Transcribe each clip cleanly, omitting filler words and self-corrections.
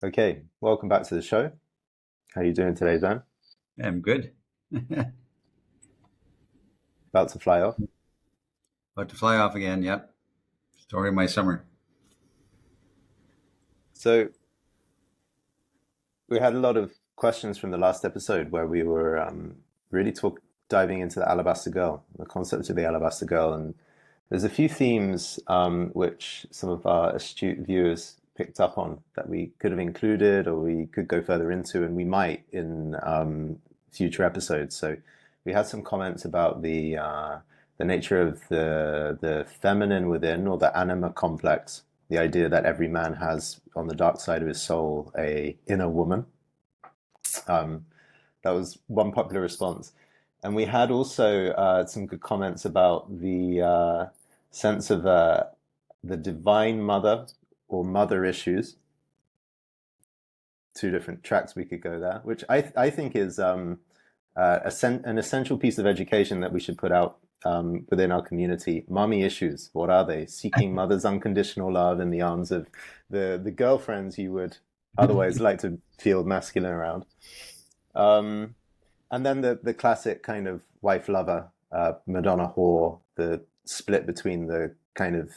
Okay, welcome back to the show. How are you doing today, Zan? I'm good. About to fly off? About to fly off again. Yep. Story of my summer. So we had a lot of questions from the last episode where we were really diving into the Alabaster Girl, the concept of the Alabaster Girl, and there's a few themes which some of our astute viewers picked up on that we could have included or we could go further into, and we might in future episodes. So we had some comments about the nature of the feminine within, or the anima complex, the idea that every man has on the dark side of his soul a inner woman. Um, that was one popular response. And we had also some good comments about the sense of the divine mother or mother issues. Two different tracks we could go there, which I think is an essential piece of education that we should put out within our community. Mommy issues, what are they? Seeking mother's unconditional love in the arms of the girlfriends you would otherwise like to feel masculine around. Um, and then the classic kind of wife lover, Madonna whore, the split between the kind of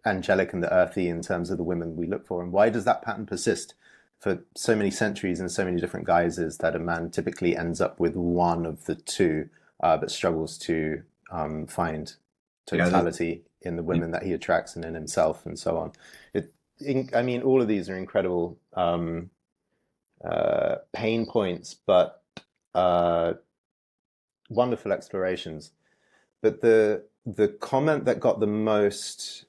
angelic and the earthy in terms of the women we look for. And why does that pattern persist for so many centuries and so many different guises that a man typically ends up with one of the two, but struggles to find Yeah. totality in the Yeah. women that he attracts and in himself and so on. I mean, all of these are incredible pain points, but uh, wonderful explorations. But the comment that got the most,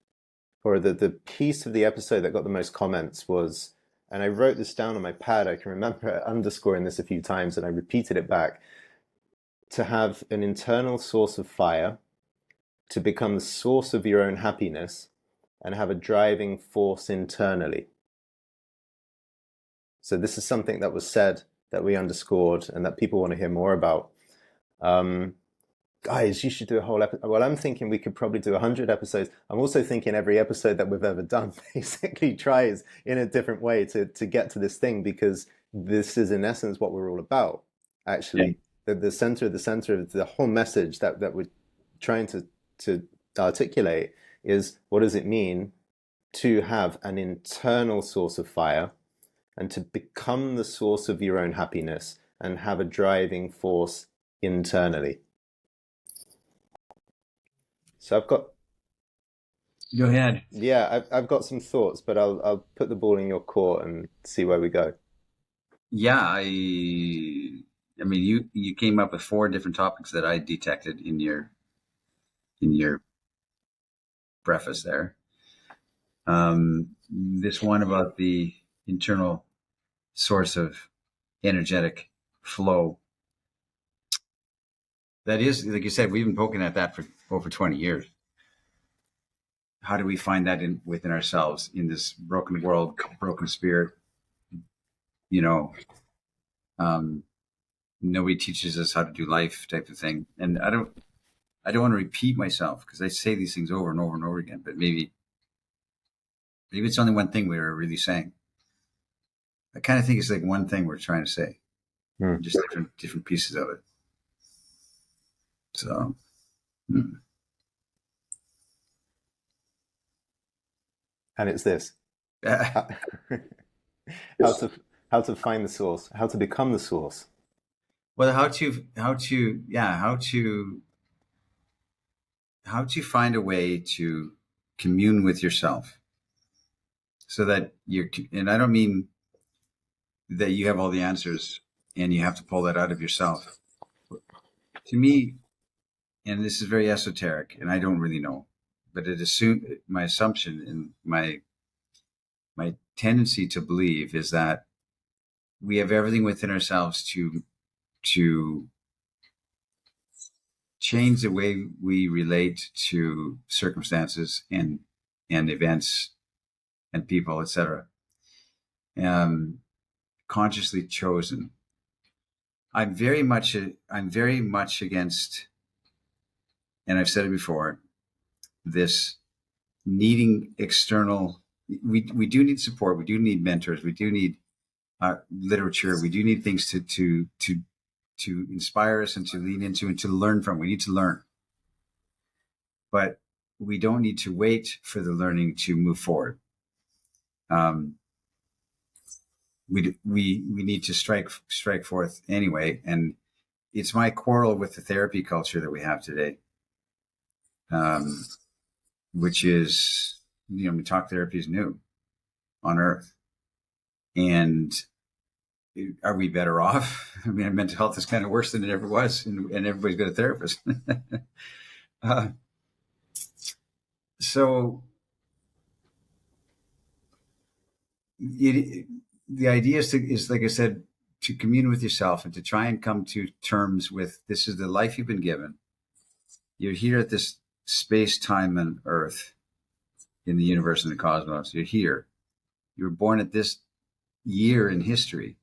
or the piece of the episode that got the most comments was, and I wrote this down on my pad. I can remember underscoring this a few times, and I repeated it back. To have an internal source of fire, to become the source of your own happiness, and have a driving force internally. So this is something that was said, that we underscored, and that people want to hear more about. Um, Guys, you should do a whole episode. Well, I'm thinking we could probably do 100 episodes. I'm also thinking every episode that we've ever done basically tries in a different way to get to this thing, because this is in essence what we're all about. Yeah. Actually, the center of the whole message that we're trying to articulate is, what does it mean to have an internal source of fire and to become the source of your own happiness and have a driving force internally? So I've got, Go ahead. yeah, I've got some thoughts, but I'll put the ball in your court and see where we go. Yeah. I mean, you came up with four different topics that I detected in your preface there. This one about the internal source of energetic flow. That is, like you said, we've been poking at that for over 20 years. How do we find that within ourselves in this broken world, broken spirit? You know, um, nobody teaches us how to do life, type of thing. And I don't want to repeat myself because I say these things over and over and over again. But maybe it's only one thing we were really saying. I kind of think it's like one thing we're trying to say, Hmm. just different pieces of it. So, mm. And it's this: how, how to how to find the source, how to become the source. Well, how to find a way to commune with yourself so that and I don't mean that you have all the answers and you have to pull that out of yourself. To me, and this is very esoteric, and I don't really know, but my assumption and my tendency to believe is that we have everything within ourselves to change the way we relate to circumstances and events and people, etc. Consciously chosen. I'm very much against, and I've said it before, this needing external we do need support. We do need mentors. We do need literature. We do need things to inspire us and to lean into and to learn from. We need to learn, but we don't need to wait for the learning to move forward. We need to strike forth anyway. And it's my quarrel with the therapy culture that we have today, which is, talk therapy is new on earth. And are we better off? I mean, mental health is kind of worse than it ever was, and everybody's got a therapist. So the idea is, like I said, to commune with yourself and to try and come to terms with, this is the life you've been given. You're here at this space, time, and earth in the universe and the cosmos. You're here. You were born at this year in history.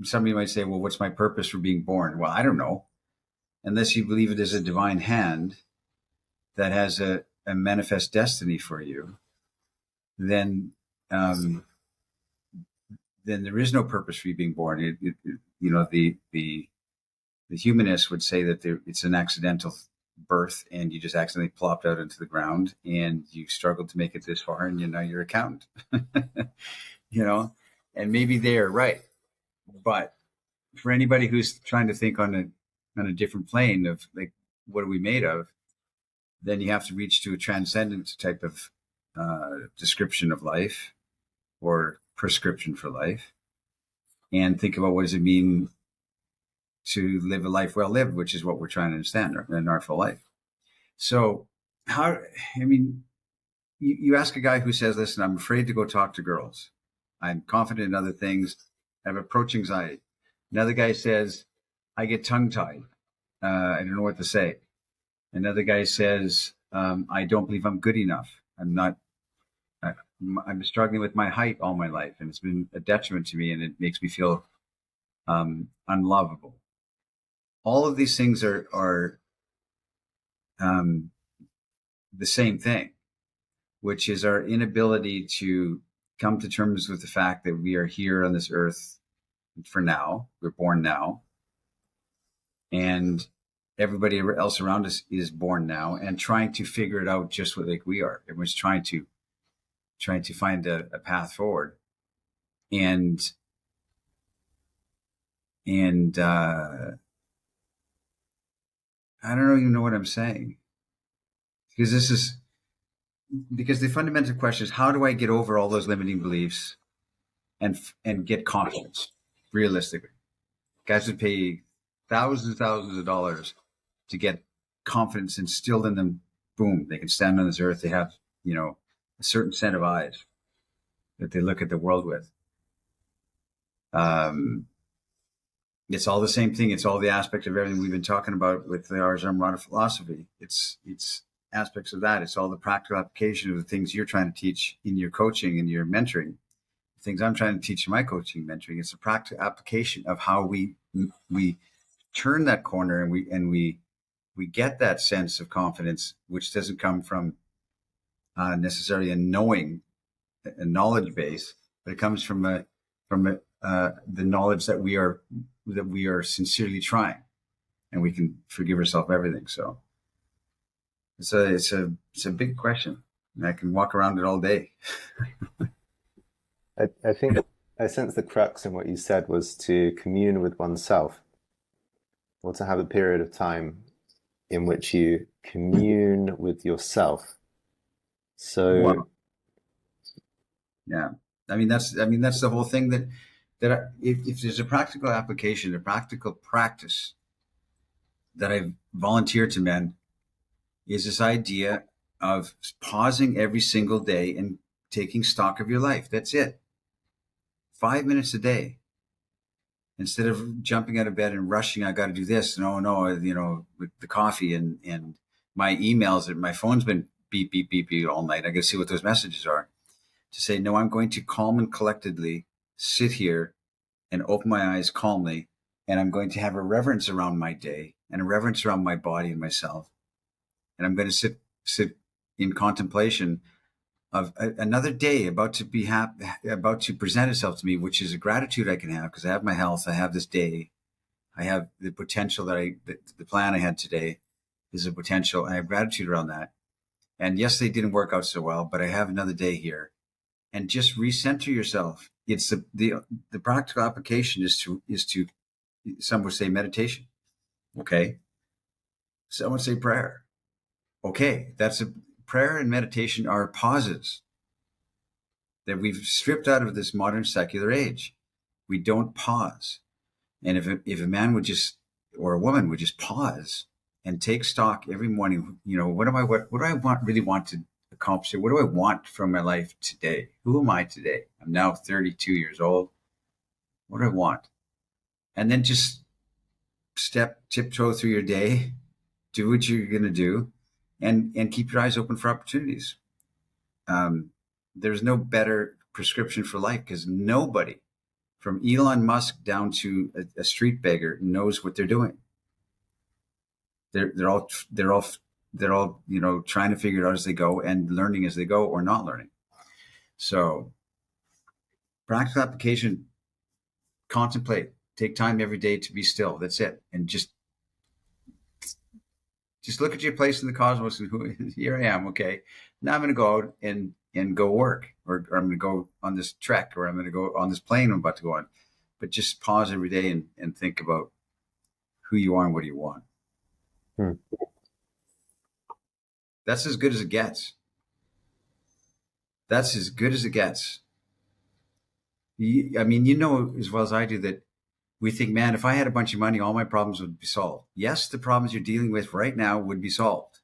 Somebody might say, well, what's my purpose for being born? Well, I don't know. Unless you believe it is a divine hand that has a manifest destiny for you, then there is no purpose for you being born. The humanists would say that it's an accidental birth, and you just accidentally plopped out into the ground, and you struggled to make it this far, and now you're an accountant. And maybe they're right, but for anybody who's trying to think on a different plane of, like, what are we made of, then you have to reach to a transcendent type of description of life or prescription for life, and think about what does it mean to live a life well lived, which is what we're trying to understand, an artful life. So you ask a guy who says, listen, I'm afraid to go talk to girls. I'm confident in other things. I have approach anxiety. Another guy says, I get tongue tied. I don't know what to say. Another guy says, I don't believe I'm good enough. I'm struggling with my height all my life, and it's been a detriment to me, and it makes me feel unlovable. All of these things are the same thing, which is our inability to come to terms with the fact that we are here on this earth for now. We're born now, and everybody else around us is born now, and trying to figure it out just like we are. Everyone's trying to find a path forward, and I don't even know what I'm saying, because the fundamental question is, how do I get over all those limiting beliefs and get confidence realistically? Guys would pay thousands of dollars to get confidence instilled in them. Boom, they can stand on this earth. They have, a certain set of eyes that they look at the world with. It's all the same thing. It's all the aspect of everything we've been talking about with the Amorata philosophy. It's aspects of that. It's all the practical application of the things you're trying to teach in your coaching and your mentoring. The things I'm trying to teach in my coaching and mentoring. It's a practical application of how we turn that corner, and we get that sense of confidence, which doesn't come from necessarily a knowledge base, but it comes from the knowledge that we are sincerely trying, and we can forgive ourselves everything. So it's a big question, and I can walk around it all day. I think I sense the crux in what you said was to commune with oneself, or to have a period of time in which you commune with yourself. So, wow. Yeah, that's the whole thing. That if there's a practical application, a practical practice that I've volunteered to men, is this idea of pausing every single day and taking stock of your life. That's it. 5 minutes a day. Instead of jumping out of bed and rushing, I got to do this. No, with the coffee and my emails, and my phone's been beep, beep, beep, beep all night. I got to see what those messages are. To say, no, I'm going to calm and collectedly sit here and open my eyes calmly, and I'm going to have a reverence around my day and a reverence around my body and myself. And I'm going to sit in contemplation of another day about to be about to present itself to me, which is a gratitude I can have because I have my health. I have this day. I have the potential the plan I had today is a potential. I have gratitude around that. And yes, they didn't work out so well, but I have another day here. And just recenter yourself. It's the practical application is to some would say meditation. Okay. Some would say prayer. Okay. That's a prayer and meditation are pauses that we've stripped out of this modern secular age. We don't pause. And if a man would just, or a woman would just pause and take stock every morning, what do I really want to accomplish? What do I want from my life today? Who am I today? I'm now 32 years old. What do I want? And then just tiptoe through your day, do what you're going to do, and keep your eyes open for opportunities. There's no better prescription for life because nobody, from Elon Musk down to a street beggar, knows what they're doing. They're all trying to figure it out as they go and learning as they go or not learning. So practical application, contemplate, take time every day to be still. That's it. And just look at your place in the cosmos and here I am. Okay. Now I'm going to go out and go work, or I'm going to go on this trek, or I'm going to go on this plane I'm about to go on. But just pause every day and think about who you are and what do you want. That's as good as it gets. That's as good as it gets. I mean, as well as I do that we think, man, if I had a bunch of money, all my problems would be solved. Yes, the problems you're dealing with right now would be solved.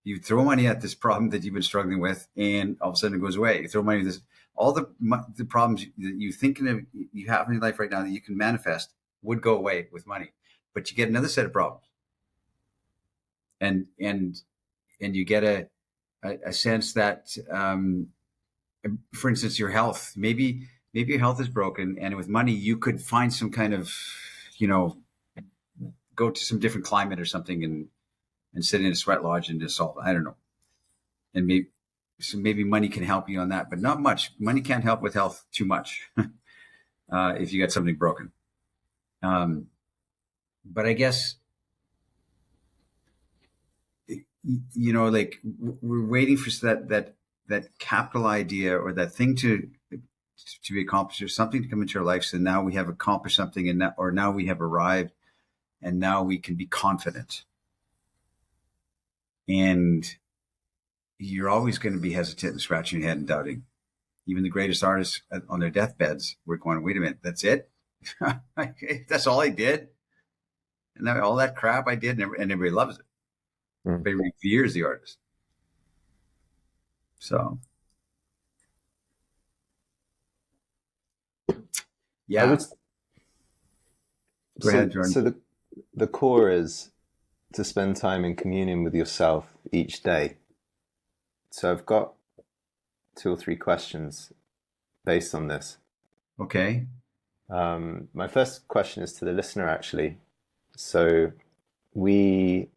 You throw money at this problem that you've been struggling with, and all of a sudden it goes away. You throw money at this, all the problems that you think you have in your life right now that you can manifest would go away with money. But you get another set of problems, and you get a sense that, for instance, your health. Maybe your health is broken, and with money you could find some kind of, go to some different climate or something and sit in a sweat lodge and just solve it. I don't know. And maybe money can help you on that, but not much. Money can't help with health too much if you got something broken. But I guess, like we're waiting for that capital idea or that thing to be accomplished, or something to come into our life. So now we have accomplished something, or now we have arrived, and now we can be confident. And you're always going to be hesitant and scratching your head and doubting. Even the greatest artists on their deathbeds were going, wait a minute, that's it? That's all I did? And all that crap I did, and everybody loves it. Everybody reveres the artist. So, yeah. Go ahead, Jordan. So the core is to spend time in communion with yourself each day. So I've got 2 or 3 questions based on this. Okay. My first question is to the listener, actually. So we've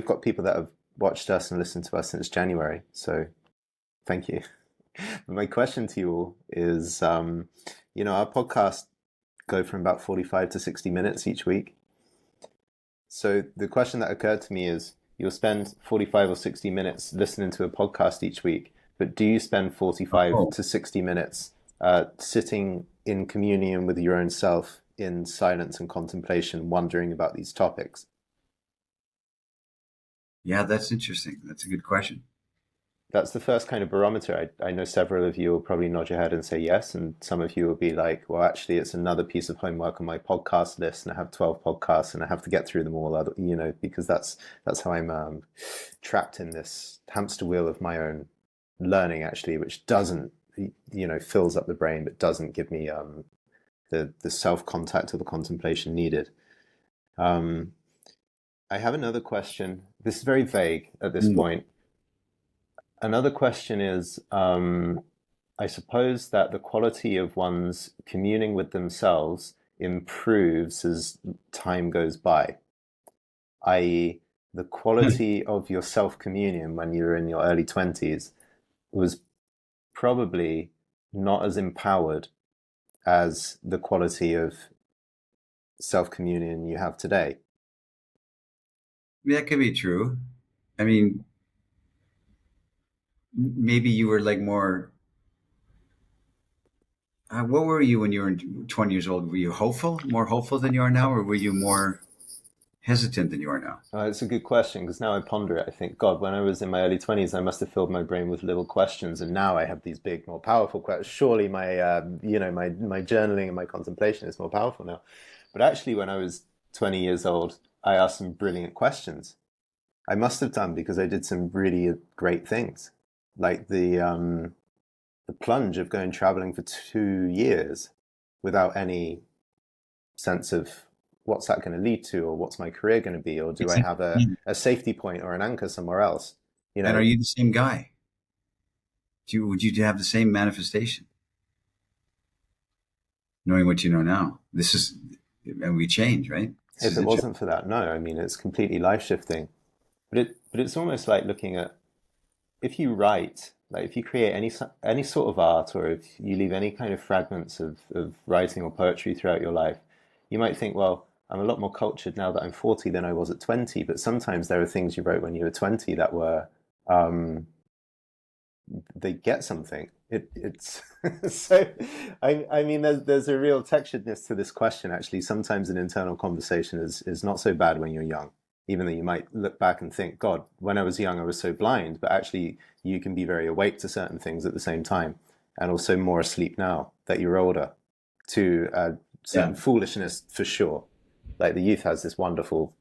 got people that have watched us and listened to us since January. So thank you. My question to you all is, our podcast go from about 45 to 60 minutes each week. So the question that occurred to me is, you'll spend 45 or 60 minutes listening to a podcast each week, but do you spend 45 to 60 minutes sitting in communion with your own self in silence and contemplation, wondering about these topics? Yeah, that's interesting. That's a good question. That's the first kind of barometer. I know several of you will probably nod your head and say yes, and some of you will be like, well, actually, it's another piece of homework on my podcast list, and I have 12 podcasts, and I have to get through them all, because that's how I'm trapped in this hamster wheel of my own learning, actually, which doesn't, fills up the brain, but doesn't give me the self-contact or the contemplation needed. I have another question. This is very vague at this point. Another question is, I suppose that the quality of one's communing with themselves improves as time goes by, i.e., the quality of your self-communion when you were in your early 20s was probably not as empowered as the quality of self-communion you have today. That could be true. I mean, maybe you were like more. What were you when you were 20 years old? Were you hopeful, more hopeful than you are now, or were you more hesitant than you are now? It's a good question because now I ponder it. I think, God, when I was in my early 20s, I must have filled my brain with little questions, and now I have these big, more powerful questions. Surely my, my journaling and my contemplation is more powerful now. But actually, when I was 20 years old, I asked some brilliant questions. I must have done because I did some really great things, like the plunge of going traveling for 2 years without any sense of what's that going to lead to, or what's my career going to be, or do I have a safety point or an anchor somewhere else? And are you the same guy? Would you have the same manifestation? Knowing what you know now, and we change, right? If it wasn't for that, no. I mean, it's completely life shifting. But it's almost like looking at, if you write, like if you create any sort of art, or if you leave any kind of fragments of writing or poetry throughout your life, you might think, well, I'm a lot more cultured now that I'm 40 than I was at 20. But sometimes there are things you wrote when you were 20 that were, they get something. It's so, I mean, there's a real texturedness to this question. Actually, sometimes an internal conversation is not so bad when you're young, even though you might look back and think, God, when I was young, I was so blind. But actually, you can be very awake to certain things at the same time, and also more asleep now that you're older to certain foolishness, for sure. Like the youth has this wonderful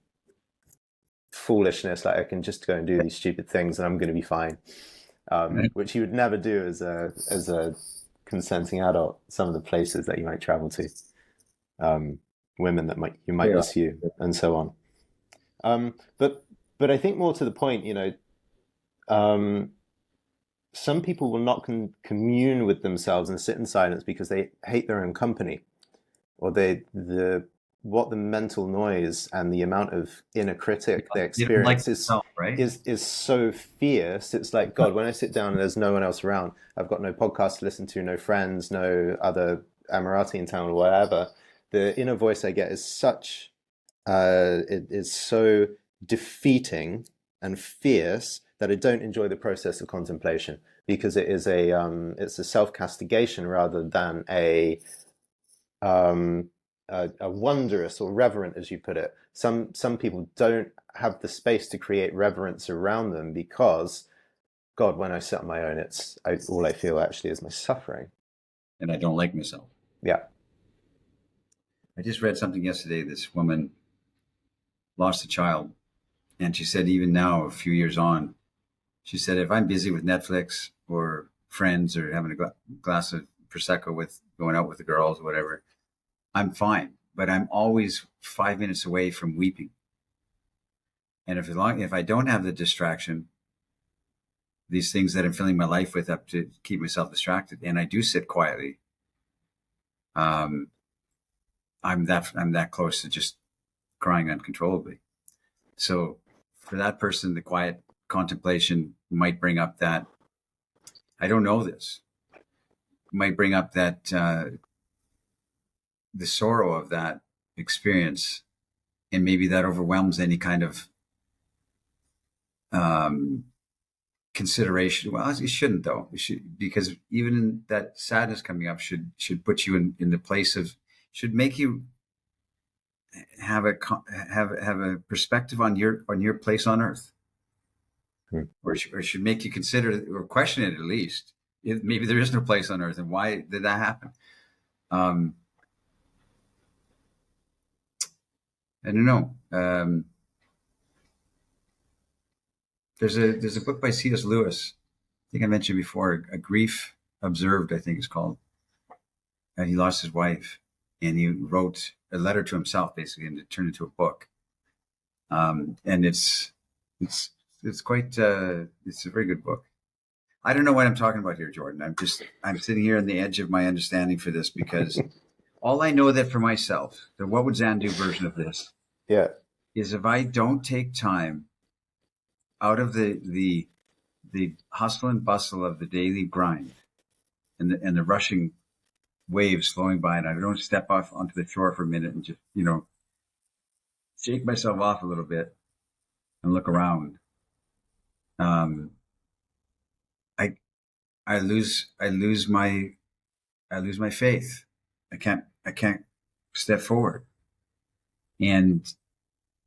foolishness, like I can just go and do these stupid things and I'm going to be fine, which you would never do as a consenting adult. Some of the places that you might travel to, women that you might miss you, and so on. But I think more to the point, some people will not commune with themselves and sit in silence because they hate their own company, or what the mental noise and the amount of inner critic they experience is so fierce. It's like, God, when I sit down and there's no one else around, I've got no podcast to listen to, no friends, no other Amorati in town or whatever. The inner voice I get is such, it is so defeating and fierce that I don't enjoy the process of contemplation, because it is it's a self-castigation rather than a wondrous or reverent, as you put it. Some people don't have the space to create reverence around them because, God, when I sit on my own, all I feel actually is my suffering. And I don't like myself. Yeah. I just read something yesterday. This woman lost a child, and she said, even now, a few years on, she said, if I'm busy with Netflix or friends or having a glass of Prosecco with going out with the girls or whatever, I'm fine, but I'm always 5 minutes away from weeping. And if I don't have the distraction, these things that I'm filling my life with up to keep myself distracted, and I do sit quietly, I'm that close to just crying uncontrollably. So for that person, the quiet contemplation might bring up that, I don't know this, might bring up that the sorrow of that experience, and maybe that overwhelms any kind of consideration. Well, it shouldn't, though. It should, because even that sadness coming up should put you in the place of, should make you have a perspective on your place on earth, or should make you consider or question it, at least. Maybe there is no place on earth, and why did that happen? I don't know. There's a book by C.S. Lewis. I think I mentioned before, A Grief Observed, I think it's called. And he lost his wife, and he wrote a letter to himself, basically, and it turned into a book. And it's quite it's a very good book. I don't know what I'm talking about here, Jordan. I'm sitting here on the edge of my understanding for this, because all I know that for myself, the What Would Zan Do version of this, yeah, is if I don't take time out of the hustle and bustle of the daily grind and the rushing waves flowing by, and I don't step off onto the shore for a minute and just, shake myself off a little bit and look around. Um, I I lose my faith. I can't step forward, and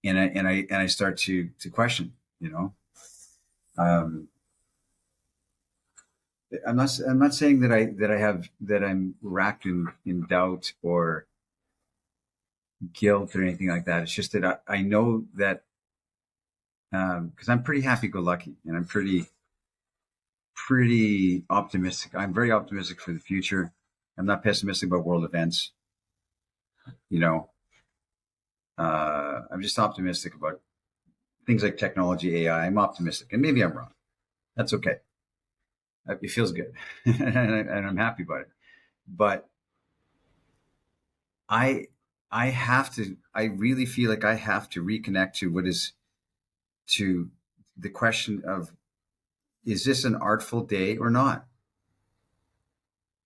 I start to question. Um, I'm not saying that I'm racked in doubt or guilt or anything like that. It's just that I know that because I'm pretty happy-go-lucky and I'm pretty optimistic. I'm very optimistic for the future. I'm not pessimistic about world events. You know, I'm just optimistic about things like technology, AI. I'm optimistic, and maybe I'm wrong. That's okay. It feels good, and I'm happy about it. But I I have to. I really feel like I have to reconnect to the question of, is this an artful day or not?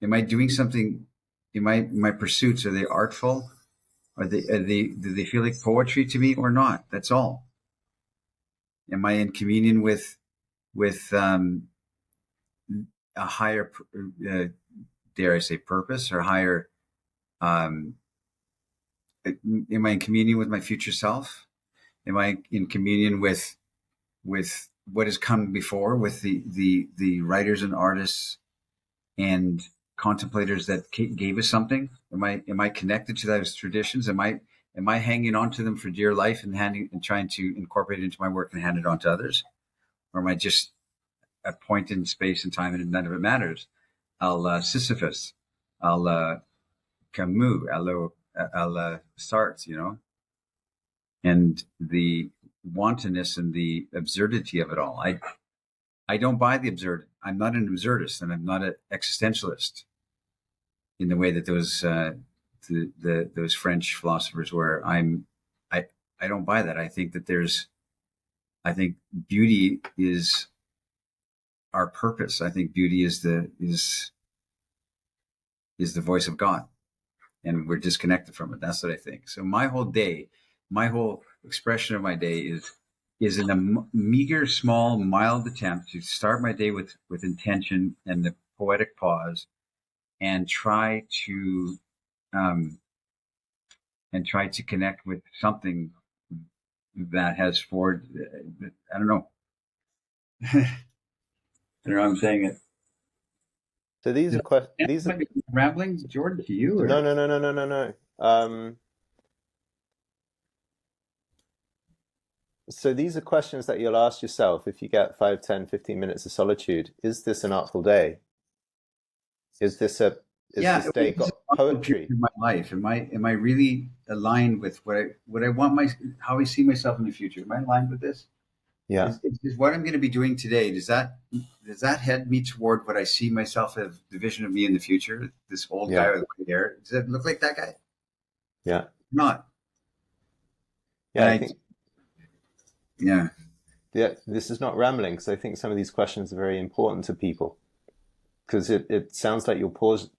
Am I doing something? My pursuits, are they artful? Do they feel like poetry to me or not? That's all. Am I in communion with a higher, dare I say, purpose or higher? Um, am I in communion with my future self? Am I in communion with what has come before, with the writers and artists and contemplators that gave us something? Am I connected to those traditions? Am I hanging on to them for dear life and trying to incorporate it into my work and hand it on to others? Or am I just a point in space and time and none of it matters? Sisyphus, Camus, Sartre, and the wantonness and the absurdity of it all. I don't buy the absurd. I'm not an absurdist, and I'm not an existentialist in the way that those French philosophers were. I don't buy that. I think beauty is our purpose. I think beauty is the voice of God, and we're disconnected from it. That's what I think. So my whole expression of my day is in a meager, small, mild attempt to start my day with intention and the poetic pause, and try to connect with something that has forward. I don't know. I don't know how I'm saying it. So these are questions. These are Ramblings, Jordan, to you, no, or no, no, no, no, no, no. So these are questions that you'll ask yourself if you get 5, 10, 15 minutes of solitude. Is this an artful day? Is this a is yeah, this day it's got a period poetry? in my life. Am I really aligned with what I want how I see myself in the future? Am I aligned with this? Yeah, Is what I'm going to be doing today, does that head me toward what I see myself as the vision of me in the future? This old guy yeah, with white hair, does it look like that guy? yeah, Not. yeah. And I think yeah, yeah. This is not rambling because I think some of these questions are very important to people because it sounds like you'll pause.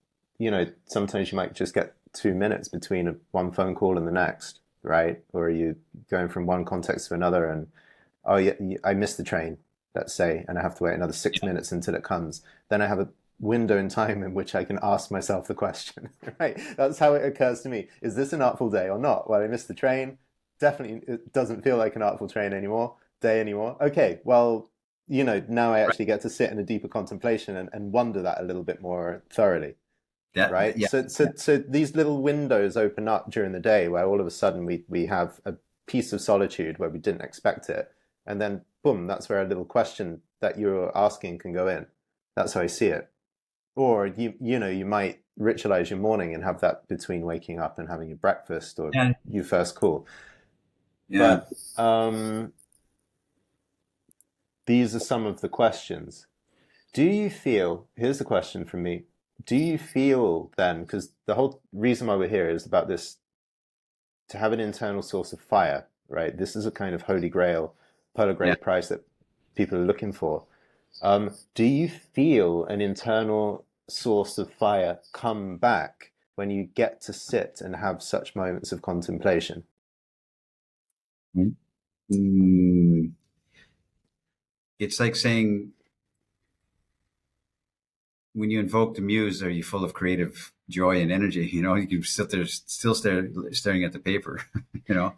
Sometimes you might just get 2 minutes between one phone call and the next, right? Or are you going from one context to another and oh yeah, I missed the train, let's say, and I have to wait another 6 minutes until it comes. Then I have a window in time in which I can ask myself the question, right? That's how it occurs to me. Is this an artful day or not? Well, I missed the train. Definitely, it doesn't feel like an artful day anymore. Okay, well, now I actually get to sit in a deeper contemplation and wonder that a little bit more thoroughly, right? yeah, So these little windows open up during the day where all of a sudden we have a piece of solitude where we didn't expect it, and then boom, that's where a little question that you're asking can go in. That's how I see it. Or you might ritualize your morning and have that between waking up and having your breakfast or yeah, your first call. yeah. But these are some of the questions. Do you feel, here's the question from me, do you feel then, because the whole reason why we're here is about this, to have an internal source of fire, right? This is a kind of holy grail, Polar Yeah. Great prize that people are looking for. Do you feel an internal source of fire come back when you get to sit and have such moments of contemplation? Mm, it's like saying, when you invoke the muse, are you full of creative joy and energy? You know, you can sit there still staring at the paper, you know?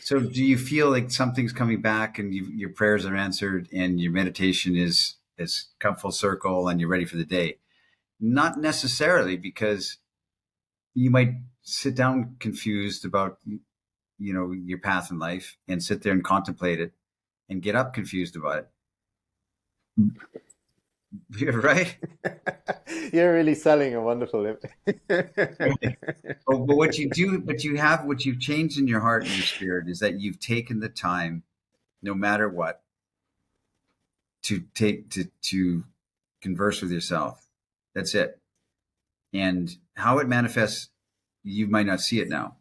So do you feel like something's coming back and your prayers are answered and your meditation is come full circle and you're ready for the day? Not necessarily, because you might sit down confused about, you know, your path in life and sit there and contemplate it and get up confused about it. You're right. You're really selling a wonderful. But what you do, what you've changed in your heart and your spirit is that you've taken the time, no matter what, to converse with yourself. That's it. And how it manifests, you might not see it now.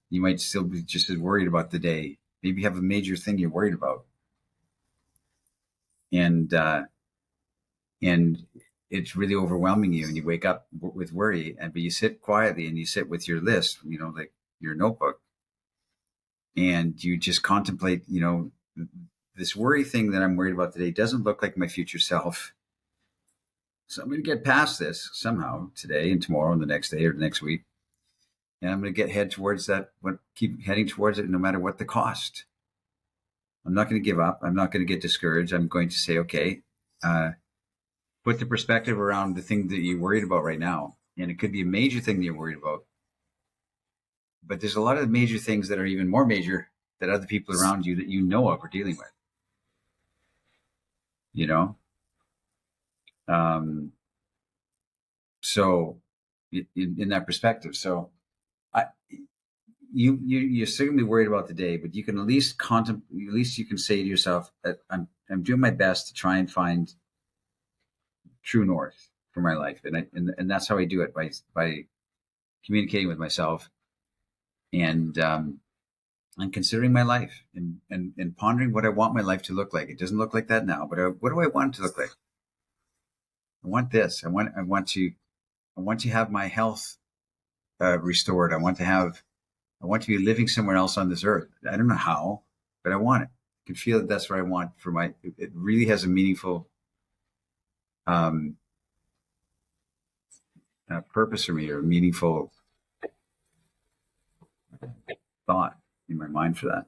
You might still be just as worried about the day. Maybe you have a major thing you're worried about, and it's really overwhelming you, and you wake up with worry. But you sit quietly and you sit with your list, you know, like your notebook, and you just contemplate, you know, this worry thing that I'm worried about today doesn't look like my future self. So I'm going to get past this somehow today and tomorrow and the next day or the next week. And I'm going to head towards that, keep heading towards it no matter what the cost. I'm not going to give up. I'm not going to get discouraged. I'm going to say, okay, put the perspective around the thing that you're worried about right now. And it could be a major thing that you're worried about. But there's a lot of major things that are even more major that other people around you that you know of are dealing with. You know? So in that perspective, so you're certainly worried about the day, but you can at least contemplate. At least you can say to yourself, I'm doing my best to try and find true north for my life, and that's how I do it, by communicating with myself and considering my life and pondering what I want my life to look like. It doesn't look like that now, but what do I want it to look like? I want this. I want to have my health restored. I want to be living somewhere else on this earth. I don't know how, but I want it. I can feel that that's what I want for my. It really has a meaningful purpose for me, or a meaningful thought in my mind for that.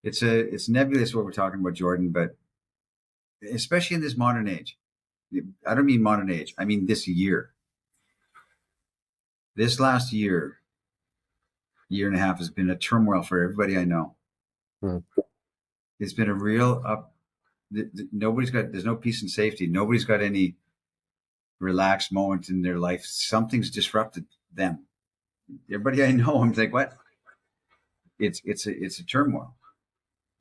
It's nebulous what we're talking about, Jordan, but especially in this modern age. I don't mean modern age. I mean this year. This last year and a half has been a turmoil for everybody I know. It's been a real up. There's no peace and safety. Nobody's got any relaxed moment in their life. Something's disrupted them. Everybody I know, I'm like, what? It's a turmoil,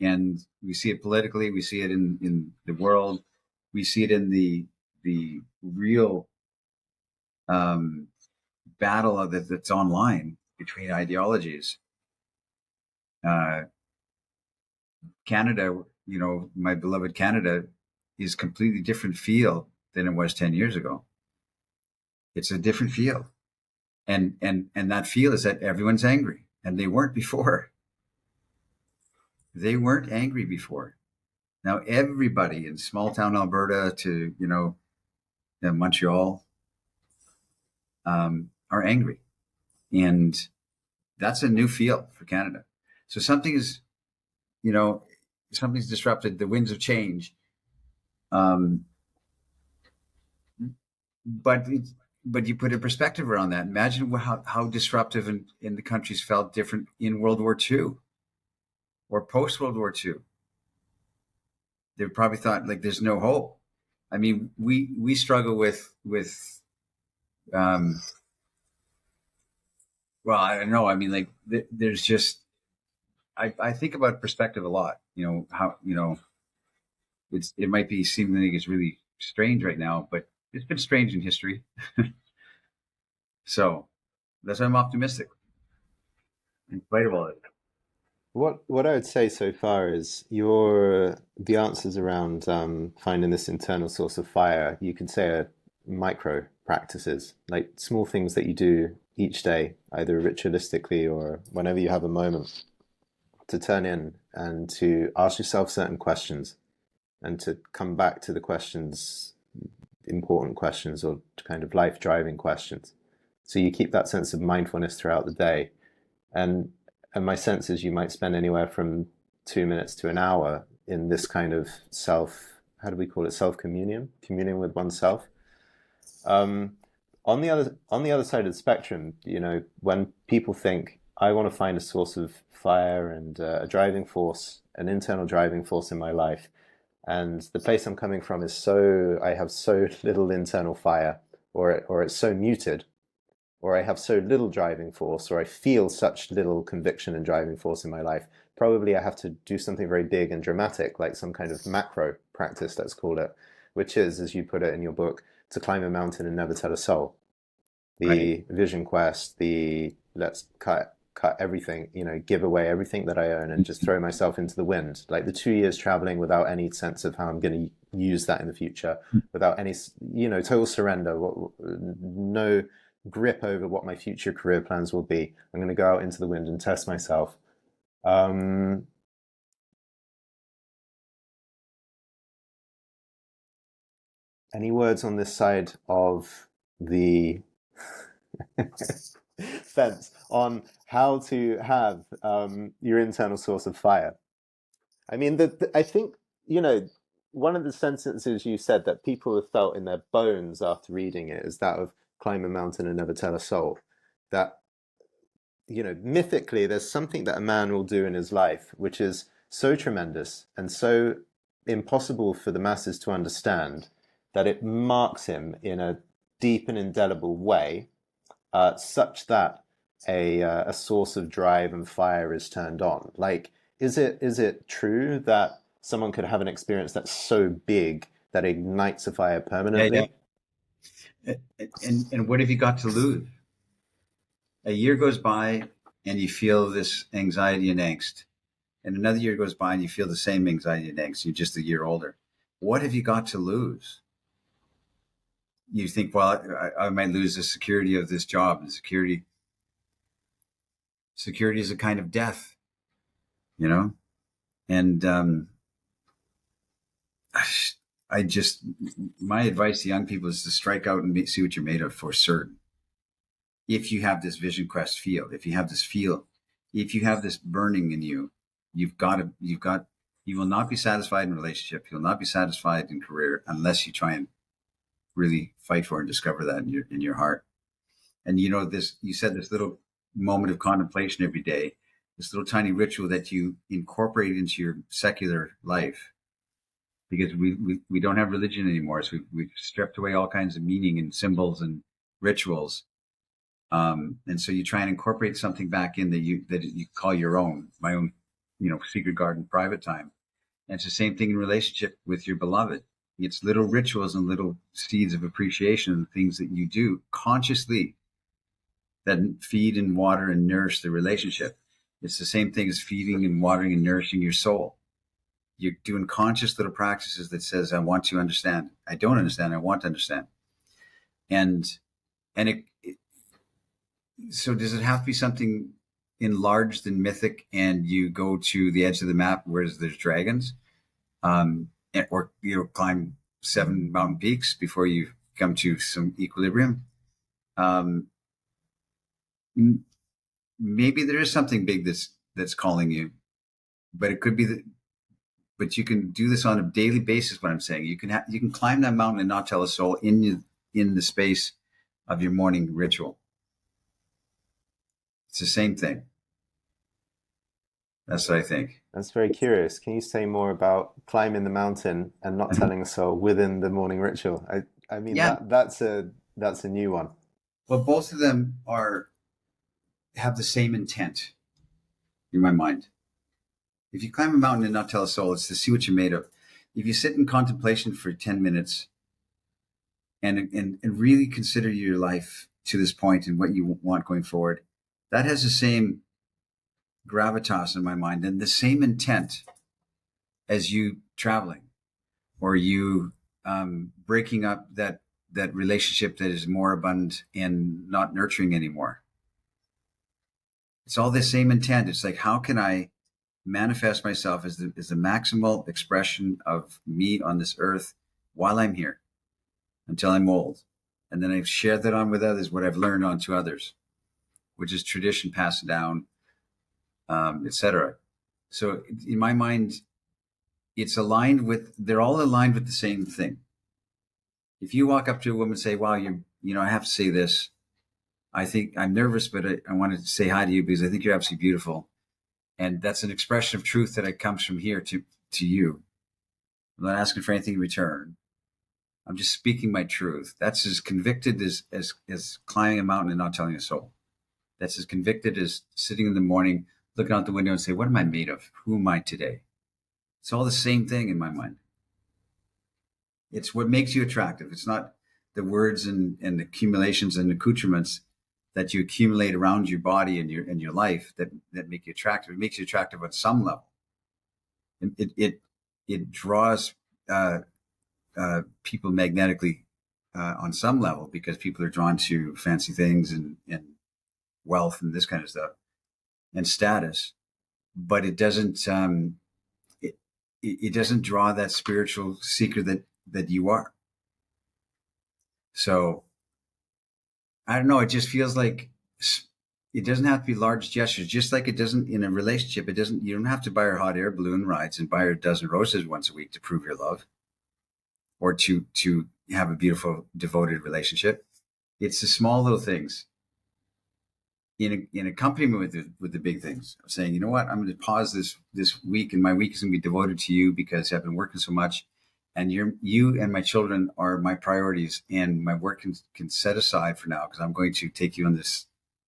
and we see it politically. We see it in the world. We see it in the real battle of that's online between ideologies. Canada, you know, my beloved Canada, is completely different feel than it was 10 years ago. It's a different feel. And that feel is that everyone's angry, and they weren't before. They weren't angry before. Now everybody in small town Alberta to, you know, Montreal, are angry. And that's a new feel for Canada. So something's disrupted, the winds of change. But you put a perspective around that. Imagine how disruptive in the countries felt different in World War II or post World War II. They probably thought, like, there's no hope. I mean, we struggle with well, I don't know. I mean, like, there's just, I think about perspective a lot. You know, how, you know, it might be seeming like it's really strange right now, but it's been strange in history. So that's why I'm optimistic in spite of all it. What I would say so far is your the answers around finding this internal source of fire. You could say are micro practices, like small things that you do each day, either ritualistically or whenever you have a moment, to turn in and to ask yourself certain questions and to come back to the questions, important questions or kind of life driving questions. So you keep that sense of mindfulness throughout the day. And and my sense is you might spend anywhere from 2 minutes to an hour in this kind of self, how do we call it, self communion with oneself. Um, on the other side of the spectrum, when people think I want to find a source of fire and a driving force, an internal driving force in my life, and the place I'm coming from is I have so little internal fire, or it's so muted, or I have so little driving force, or I feel such little conviction and driving force in my life, probably I have to do something very big and dramatic, like some kind of macro practice, let's call it, which is, as you put it in your book, to climb a mountain and never tell a soul. Right. The vision quest, the let's cut everything, give away everything that I own and just throw myself into the wind. Like the 2 years traveling without any sense of how I'm going to use that in the future, without any, total surrender, no grip over what my future career plans will be. I'm going to go out into the wind and test myself. Um, any words on this side of the fence on how to have your internal source of fire? I mean, I think, you know, one of the sentences you said that people have felt in their bones after reading it is that of climb a mountain and never tell a soul. That, mythically, there's something that a man will do in his life which is so tremendous and so impossible for the masses to understand that it marks him in a deep and indelible way, such that a source of drive and fire is turned on. Like, is it true that someone could have an experience that's so big that ignites a fire Yeah, yeah. permanently? And what have you got to lose? A year goes by and you feel this anxiety and angst. And another year goes by and you feel the same anxiety and angst. You're just a year older. What have you got to lose? You think, well, I might lose the security of this job. And security is a kind of death, you know? And I just, my advice to young people is to strike out and see what you're made of for certain. If you have this vision quest feel, if you have this feel, if you have this burning in you, you will not be satisfied in relationship. You'll not be satisfied in career unless you try and really fight for and discover that in your heart. And you said this little moment of contemplation every day, this little tiny ritual that you incorporate into your secular life, because we don't have religion anymore. So we've stripped away all kinds of meaning and symbols and rituals. And so you try and incorporate something back in that you call your own, my own, secret garden, private time. And it's the same thing in relationship with your beloved. It's little rituals and little seeds of appreciation and things that you do consciously that feed and water and nourish the relationship. It's the same thing as feeding and watering and nourishing your soul. You're doing conscious little practices that says, I want to understand. I don't understand. I want to understand. And so does it have to be something enlarged and mythic and you go to the edge of the map where there's dragons, or climb 7 mountain peaks before you come to some equilibrium? Um, Maybe there is something big that's calling you, but it could be that. But you can do this on a daily basis. What I'm saying, you can climb that mountain and not tell a soul in the space of your morning ritual. It's the same thing. That's what I think. That's very curious. Can you say more about climbing the mountain and not telling a soul within the morning ritual? I mean Yeah. that's a new one. Well, both of them have the same intent in my mind. If you climb a mountain and not tell a soul, it's to see what you're made of. If you sit in contemplation for 10 minutes and really consider your life to this point and what you want going forward, that has the same gravitas in my mind and the same intent as you traveling or you breaking up that relationship that is moribund and not nurturing anymore. It's all the same intent. It's like, how can I manifest myself as the maximal expression of me on this earth while I'm here until I'm old? And then I've shared that on with others, what I've learned on to others, which is tradition passed down, etc. So in my mind, it's aligned with, they're all aligned with the same thing. If you walk up to a woman and say, wow, I have to say this. I think I'm nervous, but I want to say hi to you because I think you're absolutely beautiful. And that's an expression of truth that comes from here to you. I'm not asking for anything in return. I'm just speaking my truth. That's as convicted as climbing a mountain and not telling a soul. That's as convicted as sitting in the morning, looking out the window and say, what am I made of? Who am I today? It's all the same thing in my mind. It's what makes you attractive. It's not the words and accumulations and accoutrements that you accumulate around your body and your life that make you attractive. It makes you attractive on some level. It draws people magnetically on some level because people are drawn to fancy things and wealth and this kind of stuff and status, but it doesn't it doesn't draw that spiritual seeker that you are. So I don't know. It just feels like it doesn't have to be large gestures, just like it doesn't in a relationship. You don't have to buy her hot air balloon rides and buy her a dozen roses once a week to prove your love or to have a beautiful, devoted relationship. It's the small little things in accompaniment with the big things. I'm saying, you know what? I'm going to pause this week, and my week is going to be devoted to you because I've been working so much. And you and my children are my priorities, and my work can set aside for now because I'm going to take you on this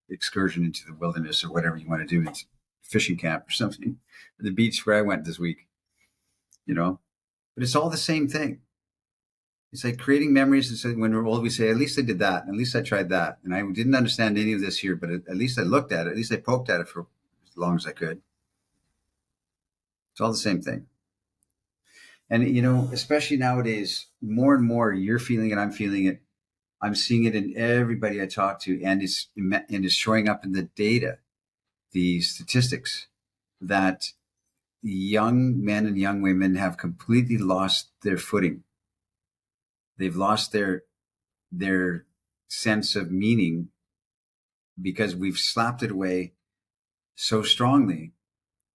excursion into the wilderness or whatever you want to do. It's fishing camp or something, the beach where I went this week, but it's all the same thing. It's like creating memories. And so when we're old, we say, at least I did that. At least I tried that. And I didn't understand any of this here, but at least I looked at it. At least I poked at it for as long as I could. It's all the same thing. And, especially nowadays, more and more you're feeling it, I'm feeling it. I'm seeing it in everybody I talk to, and it's showing up in the data, the statistics, that young men and young women have completely lost their footing. They've lost their sense of meaning because we've slapped it away so strongly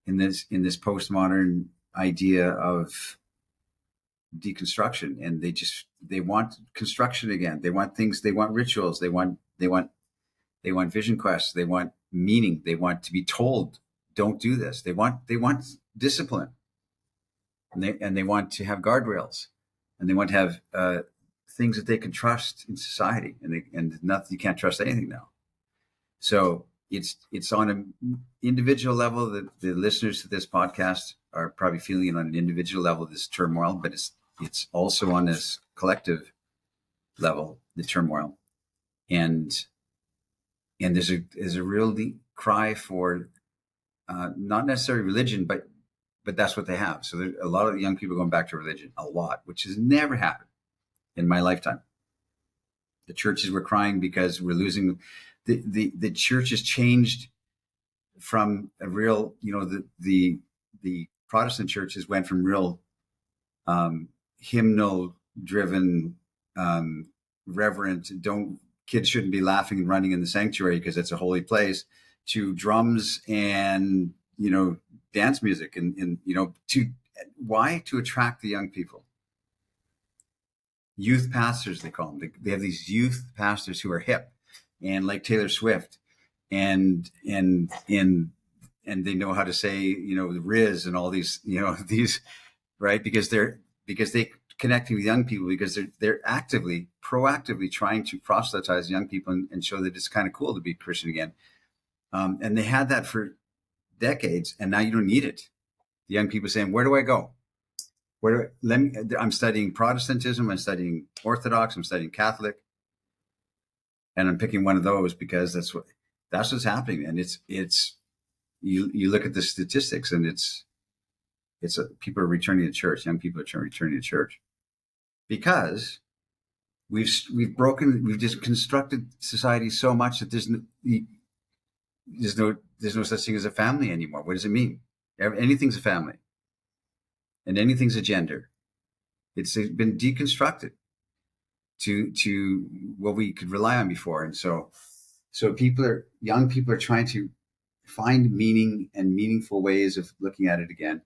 in this postmodern idea of deconstruction, and they want construction again. They want things. They want rituals. They want vision quests. They want meaning. They want to be told, don't do this. They want discipline, and they want to have guardrails, and they want to have things that they can trust in society, and nothing. You can't trust anything now. So it's on an individual level that the listeners to this podcast are probably feeling it on an individual level, this turmoil, but it's also on this collective level, the turmoil. And there's a real cry for not necessarily religion, but that's what they have. So there's a lot of young people going back to religion, a lot, which has never happened in my lifetime. The churches were crying because we're losing the church has changed from a real, the Protestant churches went from real hymnal driven, reverent, kids shouldn't be laughing and running in the sanctuary because it's a holy place, to drums and, dance music and to attract the young people. Youth pastors, they call them. They have these youth pastors who are hip and like Taylor Swift and they know how to say, the Riz and all these, these, right? Because they connecting with young people because they're proactively trying to proselytize young people and show that it's kind of cool to be Christian again. And they had that for decades, and now you don't need it. The young people saying, where do I go? I'm studying Protestantism, I'm studying Orthodox, I'm studying Catholic, and I'm picking one of those because that's what's happening. And you look at the statistics, and people are returning to church. Young people are returning to church because we've just constructed society so much that there's no such thing as a family anymore. What does it mean? Anything's a family, and anything's a gender. It's been deconstructed to what we could rely on before, and so young people are trying to find meaning and meaningful ways of looking at it again.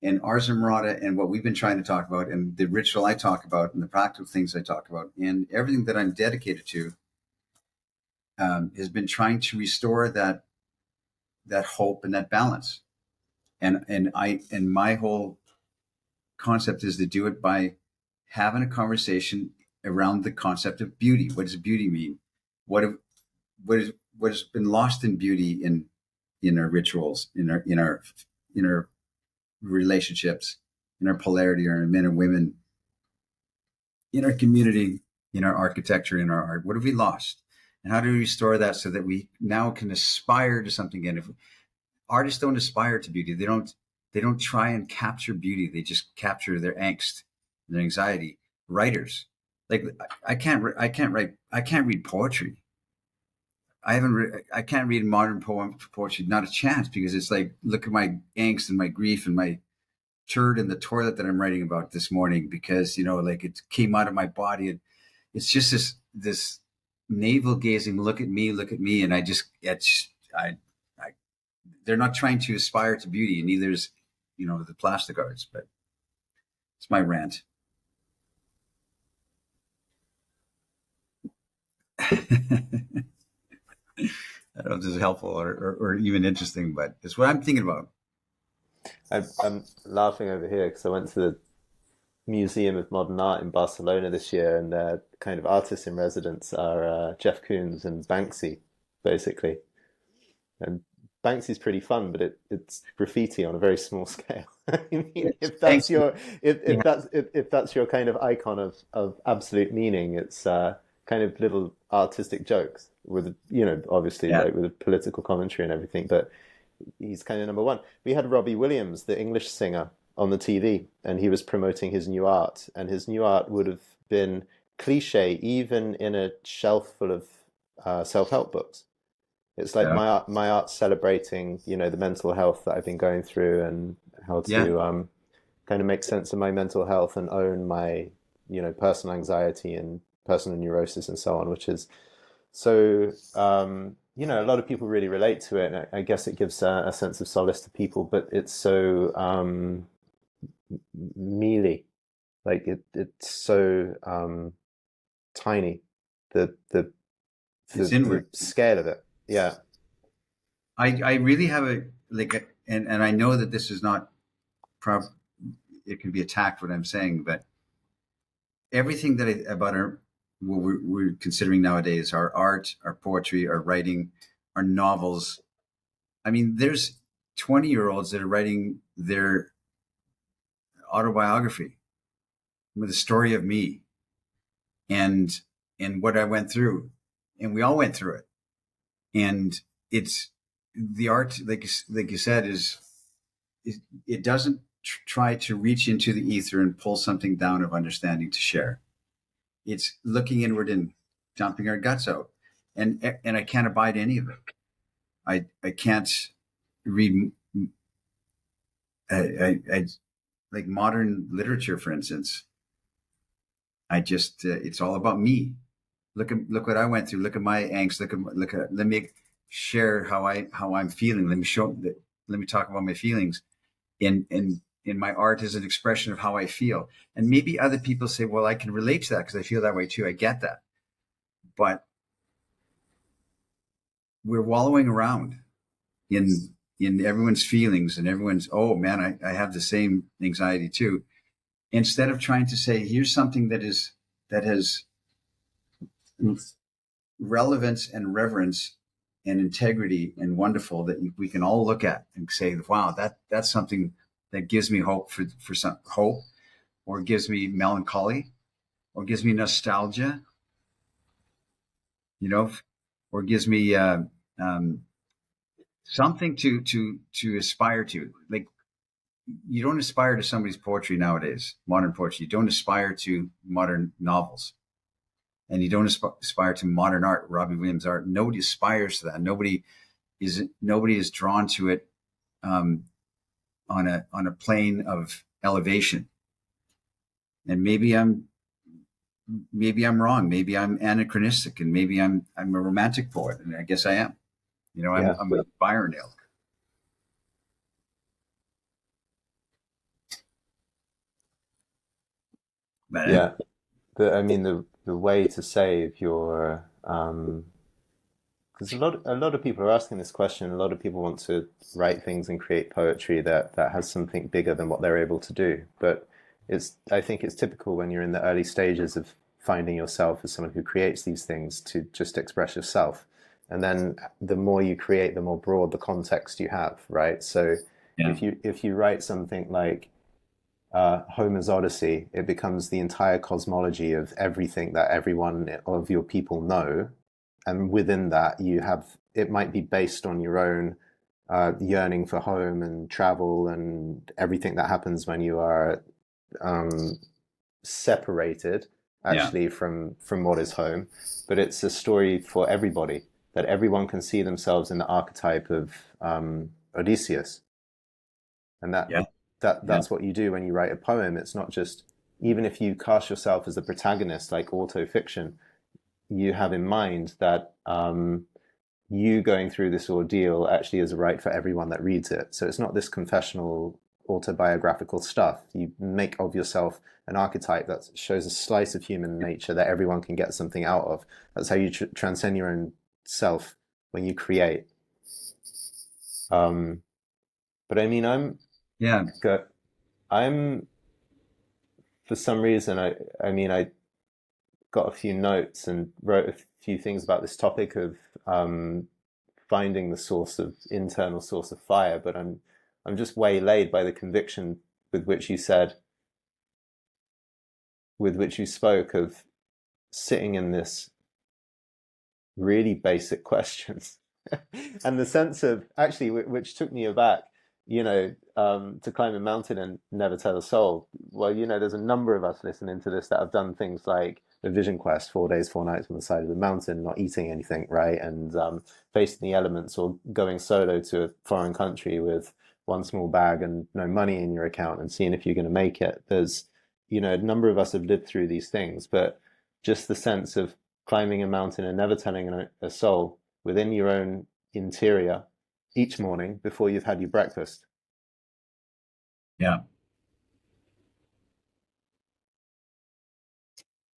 And Ars Amorata and what we've been trying to talk about, and the ritual I talk about, and the practical things I talk about, and everything that I'm dedicated to, has been trying to restore that hope and that balance. And my whole concept is to do it by having a conversation around the concept of beauty. What does beauty mean? What has been lost in beauty in our rituals, in our relationships, in our polarity, our men and women, in our community, in our architecture, in our art? What have we lost? And how do we restore that so that we now can aspire to something again? If artists don't aspire to beauty, they don't try and capture beauty. They just capture their angst, their anxiety. Writers, like I can't read poetry. I can't read modern poetry, not a chance, because it's like, look at my angst and my grief and my turd in the toilet that I'm writing about this morning, because, like, it came out of my body. And it's just this navel gazing, look at me. And they're not trying to aspire to beauty, and neither is, the plastic arts. But it's my rant. I don't know if this is helpful or even interesting, but it's what I'm thinking about. I'm laughing over here because I went to the Museum of Modern Art in Barcelona this year, and their kind of artists in residence are Jeff Koons and Banksy, basically. And Banksy's pretty fun, but it's graffiti on a very small scale. I mean, if that's your kind of icon of absolute meaning, it's kind of little artistic jokes with, obviously, like with a political commentary and everything, but he's kind of number one. We had Robbie Williams, the English singer, on the TV, and he was promoting his new art, and his new art would have been cliche even in a shelf full of self-help books. It's like my art celebrating, the mental health that I've been going through, and how to kind of make sense of my mental health and own my, personal anxiety and personal neurosis and so on, which is so, a lot of people really relate to it. And I guess it gives a sense of solace to people, but it's so mealy, like it's so tiny, the scale of it. Yeah. I really have and I know that this is not it can be attacked what I'm saying, but everything about what we're considering nowadays, our art, our poetry, our writing, our novels. I mean, there's 20-year-olds that are writing their autobiography with the story of me and what I went through, and we all went through it. And it's the art, like you said, it doesn't try to reach into the ether and pull something down of understanding to share. It's looking inward and dumping our guts out, and I can't abide any of it. I can't read. I like modern literature, for instance. I just it's all about me. Look what I went through. Look at my angst. Let me share how I'm feeling. Let me talk about my feelings. In my art is an expression of how I feel. And maybe other people say, well, I can relate to that because I feel that way too. I get that. But we're wallowing around in everyone's feelings and everyone's, oh man, I have the same anxiety too. Instead of trying to say, here's something that has relevance and reverence and integrity and wonderful that we can all look at and say, wow, that's something that gives me hope for some hope, or gives me melancholy, or gives me nostalgia, or gives me something to aspire to. Like, you don't aspire to somebody's poetry nowadays, modern poetry. You don't aspire to modern novels, and you don't aspire to modern art, Robbie Williams art. Nobody aspires to that. Nobody is drawn to it on a plane of elevation. And maybe I'm wrong. Maybe I'm anachronistic, and maybe I'm a romantic poet, and I guess I am. You know, Yeah. I'm a Byron ilk. But Yeah. I mean, the way to save your, because a lot of people are asking this question. A lot of people want to write things and create poetry that has something bigger than what they're able to do. But I think it's typical when you're in the early stages of finding yourself as someone who creates these things to just express yourself. And then the more you create, the more broad the context you have, right? So yeah, if you write something like Homer's Odyssey, it becomes the entire cosmology of everything that everyone of your people know. And within that, you have, it might be based on your own yearning for home and travel and everything that happens when you are um, separated yeah, actually from what is home. But it's a story for everybody, that everyone can see themselves in the archetype of Odysseus. And yeah, yeah, that's what you do when you write a poem. It's not just, even if you cast yourself as the protagonist, like auto fiction, you have in mind that you going through this ordeal actually is a right for everyone that reads it. So it's not this confessional autobiographical stuff. You make of yourself an archetype that shows a slice of human nature that everyone can get something out of. That's how you transcend your own self when you create. Um, but I mean, yeah. I'm for some reason, I mean, I got a few notes and wrote a few things about this topic of finding the source of internal source of fire, but I'm just waylaid by the conviction with which you said, with which you spoke of sitting in this really basic questions, and the sense of actually, which took me aback, to climb a mountain and never tell a soul. Well, there's a number of us listening to this that have done things like the Vision Quest, 4 days, 4 nights on the side of the mountain, not eating anything, right? And facing the elements, or going solo to a foreign country with one small bag and no money in your account, and seeing if you're going to make it. There's, a number of us have lived through these things, but just the sense of climbing a mountain and never telling a soul within your own interior each morning before you've had your breakfast. Yeah.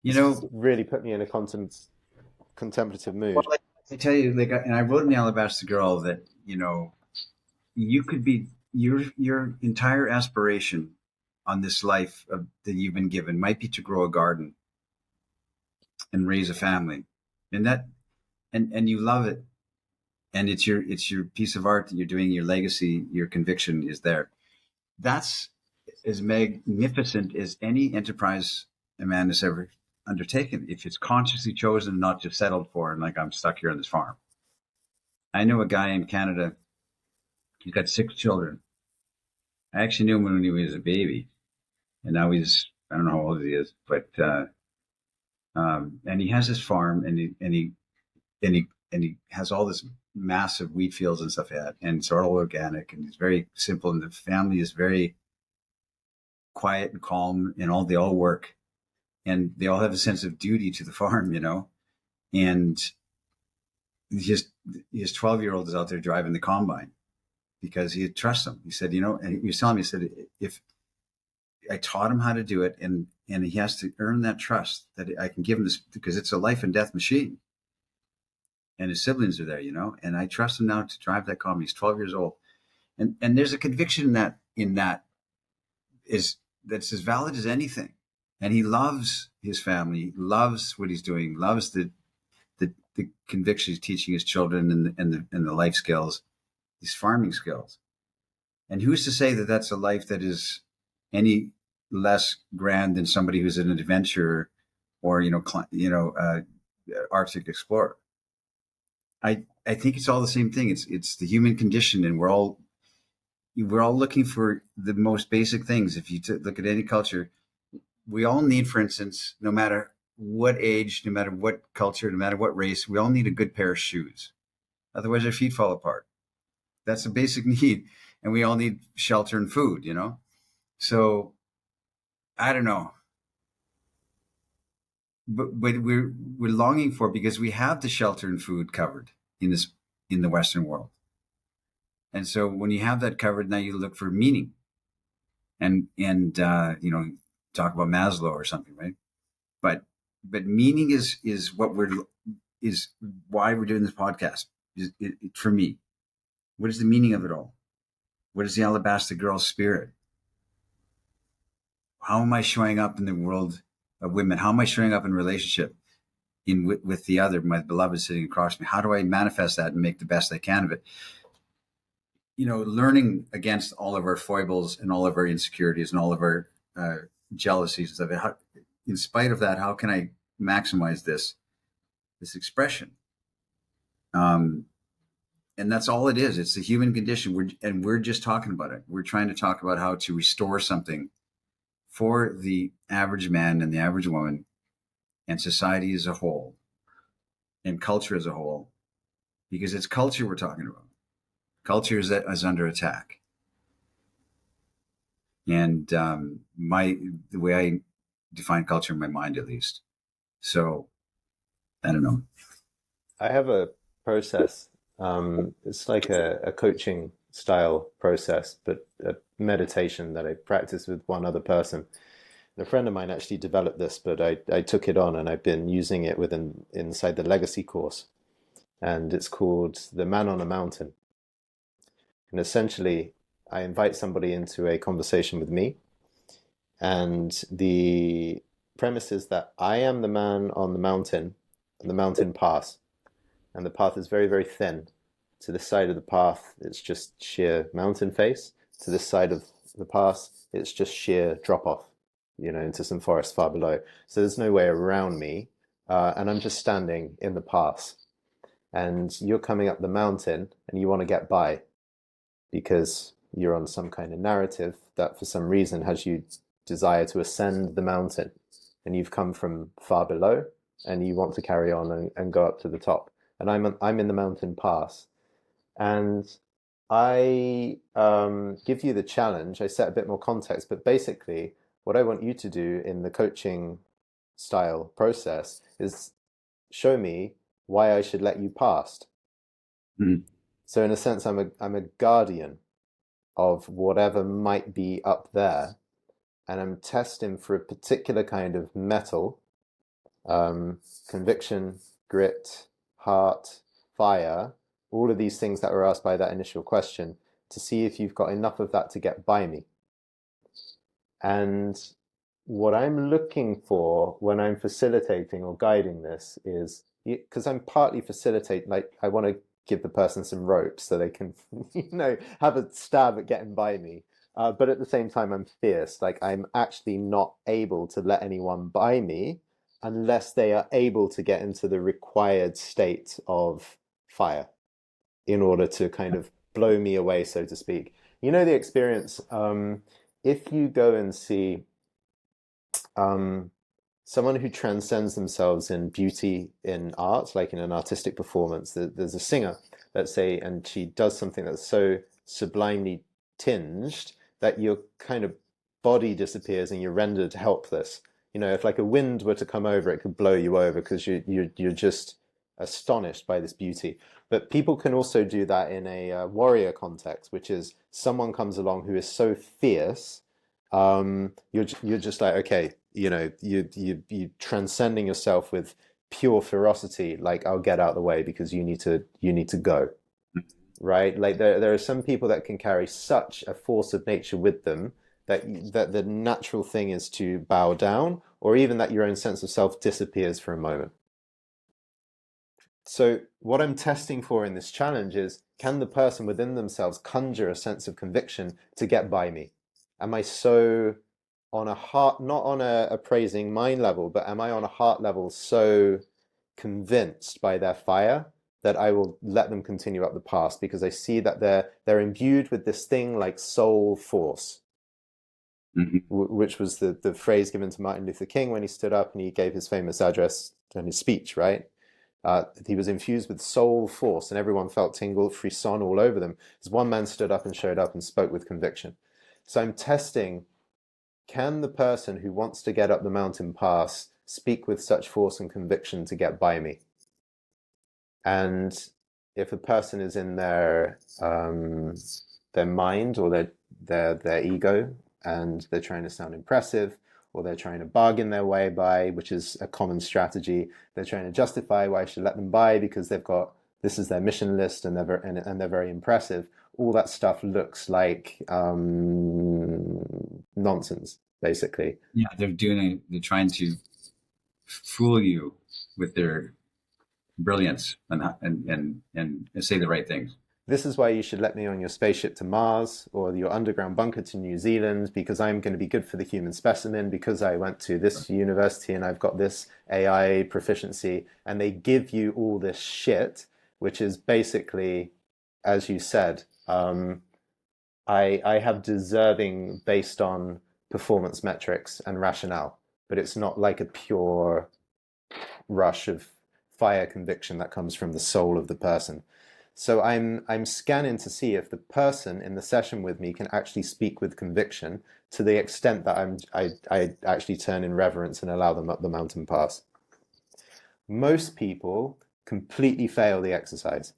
You It's know, really put me in a contemplative well, mood. I tell you, like, and I wrote in the Alabaster Girl that, you could be your entire aspiration on this life that you've been given might be to grow a garden and raise a family, and that, and you love it, and it's your piece of art that you're doing, your legacy, your conviction is there. That's as magnificent as any enterprise a man has ever undertaken, if it's consciously chosen, not just settled for, and like, I'm stuck here on this farm. I know a guy in Canada. He's got 6 children. I actually knew him when he was a baby, and now I don't know how old he is, but and he has his farm, and he has all this massive wheat fields and stuff like that, and it's all organic, and it's very simple, and the family is very quiet and calm, and they all work, and they all have a sense of duty to the farm, and his 12-year-old is out there driving the combine because he trusts them. He said, and he was telling me, he said, if I taught him how to do it, and he has to earn that trust that I can give him this, because it's a life and death machine. And his siblings are there, and I trust him now to drive that car. He's 12 years old. And there's a conviction in that is that's as valid as anything. And he loves his family, loves what he's doing, loves the conviction he's teaching his children, and the life skills, these farming skills. And who's to say that that's a life that is any less grand than somebody who's an adventurer, or Arctic explorer? I I think it's all the same thing. It's the human condition, and we're all looking for the most basic things. If you look at any culture, we all need, for instance, no matter what age, no matter what culture, no matter what race, we all need a good pair of shoes. Otherwise, our feet fall apart. That's a basic need, and we all need shelter and food. So I don't know, but we're longing for, because we have the shelter and food covered in the Western world. And so when you have that covered, now you look for meaning, and talk about Maslow or something, right? But meaning is why we're doing this podcast. For me, what is the meaning of it all? What is the alabaster girl's spirit? How am I showing up in the world of women? How am I showing up in relationship with the other, my beloved sitting across me? How do I manifest that and make the best I can of it? Learning against all of our foibles and all of our insecurities and all of our jealousies and stuff. In spite of that, how can I maximize this expression? And that's all it is. It's the human condition. We're just talking about it. We're trying to talk about how to restore something for the average man and the average woman and society as a whole and culture as a whole, because it's culture we're talking about. Culture is under attack. And the way I define culture in my mind, at least. So, I don't know. I have a process. It's like a coaching style process, but a meditation that I practice with one other person. And a friend of mine actually developed this, but I took it on and I've been using it inside the Legacy course. And it's called The Man on a Mountain. And essentially, I invite somebody into a conversation with me. And the premise is that I am the man on the mountain, and the mountain pass. And the path is very, very thin. To this side of the path, it's just sheer mountain face. To this side of the pass, it's just sheer drop off, into some forest far below. So there's no way around me. And I'm just standing in the pass. And you're coming up the mountain and you want to get by because you're on some kind of narrative that for some reason has you desire to ascend the mountain. And you've come from far below and you want to carry on and go up to the top. And I'm in the mountain pass. And I give you the challenge. I set a bit more context, but basically what I want you to do in the coaching style process is show me why I should let you past. Mm. So in a sense, I'm a guardian of whatever might be up there, and I'm testing for a particular kind of metal, conviction, grit, heart, fire, all of these things that were asked by that initial question, to see if you've got enough of that to get by me. And what I'm looking for when I'm facilitating or guiding this is, because I'm partly facilitating, like I want to give the person some ropes so they can, have a stab at getting by me. But at the same time, I'm fierce. Like I'm actually not able to let anyone by me unless they are able to get into the required state of fire in order to kind of blow me away, so to speak. The experience, if you go and see someone who transcends themselves in beauty, in art, like in an artistic performance, there's a singer, let's say, and she does something that's so sublimely tinged that your kind of body disappears and you're rendered helpless. If like a wind were to come over, it could blow you over because you're just astonished by this beauty. But people can also do that in a warrior context, which is someone comes along who is so fierce, you're just like, okay, you transcending yourself with pure ferocity. Like, I'll get out of the way because you need to go, right? Like there are some people that can carry such a force of nature with them that the natural thing is to bow down, or even that your own sense of self disappears for a moment. So what I'm testing for in this challenge is, can the person within themselves conjure a sense of conviction to get by me? Am I so on a heart, not on a appraising mind level, but am I on a heart level so convinced by their fire that I will let them continue up the path, because I see that they're imbued with this thing like soul force, which was the phrase given to Martin Luther King when he stood up and he gave his famous address and his speech, right? He was infused with soul force, and everyone felt tingle, frisson all over them. As one man stood up and showed up and spoke with conviction. So I'm testing, can the person who wants to get up the mountain pass speak with such force and conviction to get by me? And if a person is in their mind or their ego, and they're trying to sound impressive, or they're trying to bargain their way by, which is a common strategy, they're trying to justify why I should let them by because they've got, this is their mission list, and they're very impressive. All that stuff looks like nonsense, basically. Yeah, they're trying to fool you with their brilliance and say the right things. This is why you should let me on your spaceship to Mars or your underground bunker to New Zealand, because I'm going to be good for the human specimen, because I went to this university and I've got this AI proficiency. And they give you all this shit, which is basically, as you said, I have deserving based on performance metrics and rationale, but it's not like a pure rush of fire conviction that comes from the soul of the person. So I'm scanning to see if the person in the session with me can actually speak with conviction to the extent that I actually turn in reverence and allow them up the mountain pass. Most people completely fail the exercise,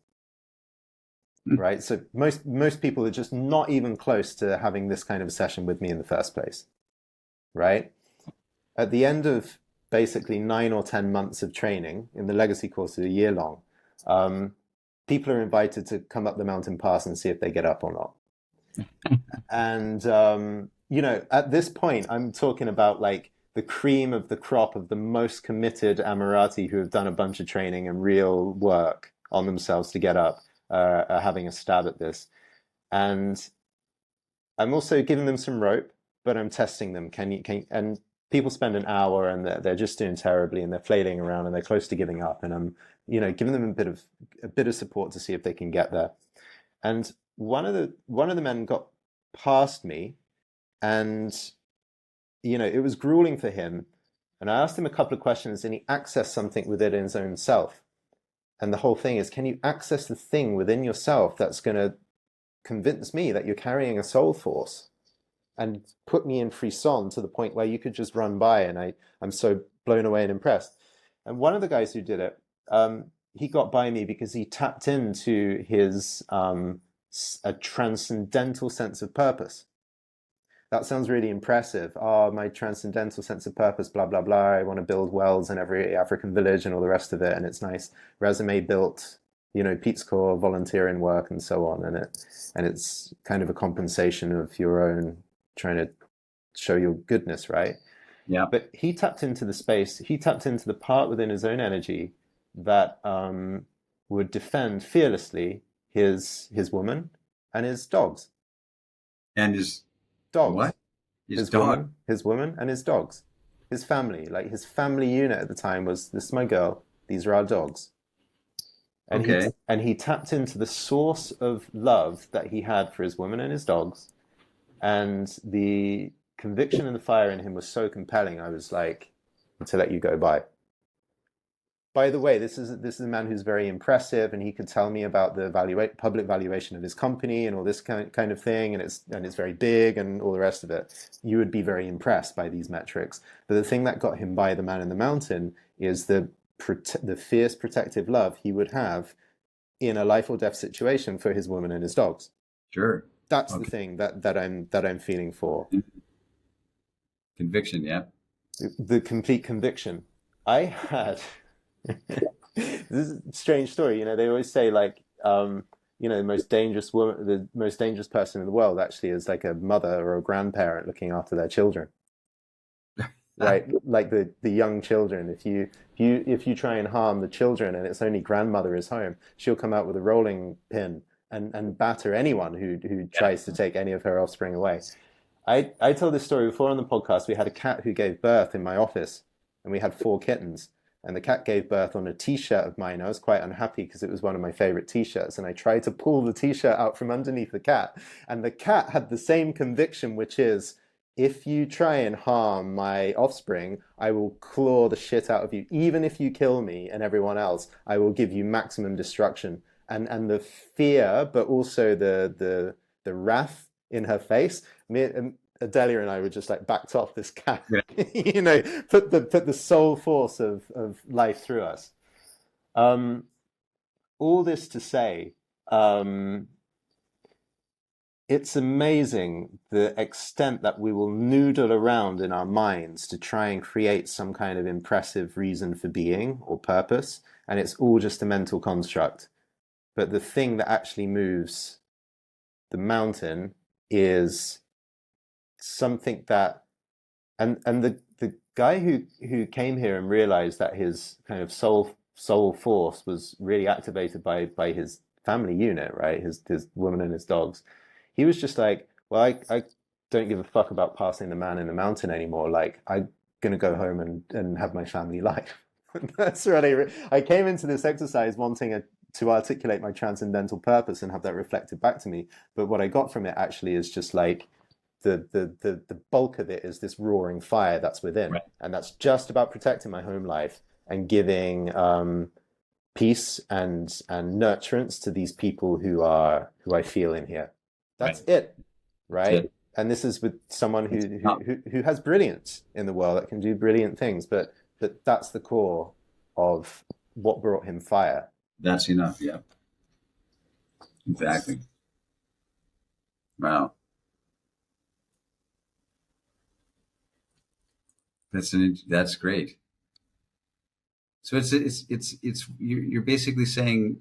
right? So most people are just not even close to having this kind of session with me in the first place, right? At the end of basically 9 or 10 months of training in the legacy course, a year long, people are invited to come up the mountain pass and see if they get up or not. And, at this point, I'm talking about like the cream of the crop of the most committed Amorati who have done a bunch of training and real work on themselves to get up, are having a stab at this. And I'm also giving them some rope, but I'm testing them. And people spend an hour and they're just doing terribly and they're flailing around and they're close to giving up. And I'm, giving them a bit of support to see if they can get there. And one of the men got past me, and it was grueling for him. And I asked him a couple of questions, and he accessed something within his own self. And the whole thing is, can you access the thing within yourself that's going to convince me that you're carrying a soul force, and put me in frisson to the point where you could just run by, and I'm so blown away and impressed. And one of the guys who did it, he got by me because he tapped into his a transcendental sense of purpose. That sounds really impressive. Oh, my transcendental sense of purpose, blah, blah, blah. I want to build wells in every African village and all the rest of it. And it's nice. Resume built, Peace Corps, volunteering work and so on. And it's kind of a compensation of your own trying to show your goodness, right? Yeah. But he tapped into the space. He tapped into the part within his own energy that would defend fearlessly his woman and his dogs. And his dogs. What? His dog. His woman and his dogs. His family. Like his family unit at the time was, this is my girl, these are our dogs. And okay. He tapped into the source of love that he had for his woman and his dogs. And the conviction and the fire in him was so compelling, I was like, to let you go by. By the way, this is a man who's very impressive, and he could tell me about the public valuation of his company and all this kind of thing, and it's very big and all the rest of it. You would be very impressed by these metrics. But the thing that got him by the man in the mountain is the fierce protective love he would have in a life or death situation for his woman and his dogs. Sure. That's the thing that I'm feeling for. Conviction, yeah. The complete conviction. I had this is a strange story. They always say like the most dangerous person in the world actually is like a mother or a grandparent looking after their children. Right? Like the young children. If you try and harm the children and it's only grandmother is home, she'll come out with a rolling pin and batter anyone who tries to take any of her offspring away. I told this story before on the podcast. We had a cat who gave birth in my office, and we had 4 kittens. And the cat gave birth on a t-shirt of mine. I was quite unhappy because it was one of my favorite t-shirts. And I tried to pull the t-shirt out from underneath the cat. And the cat had the same conviction, which is, if you try and harm my offspring, I will claw the shit out of you. Even if you kill me and everyone else, I will give you maximum destruction. And the fear, but also the wrath in her face. Adelia and I were just like backed off this cat, Yeah. you know, put the soul force of life through us. All this to say, it's amazing the extent that we will noodle around in our minds to try and create some kind of impressive reason for being or purpose, and it's all just a mental construct. But the thing that actually moves the mountain is something that, and the guy who came here and realized that his kind of soul force was really activated by his family unit, right? His woman and his dogs. He was just like, well, I don't give a fuck about passing the man in the mountain anymore. Like, I'm gonna go home and have my family life. That's really, I came into this exercise wanting to articulate my transcendental purpose and have that reflected back to me. But what I got from it actually is just like the bulk of it is this roaring fire that's within. Right. And that's just about protecting my home life and giving peace and nurturance to these people who I feel in here. That's Right. it, right? That's it. And this is with someone It's enough. who has brilliance in the world, that can do brilliant things, but that's the core of what brought him fire. That's enough. Yeah. Exactly. Wow. That's great. So you're basically saying,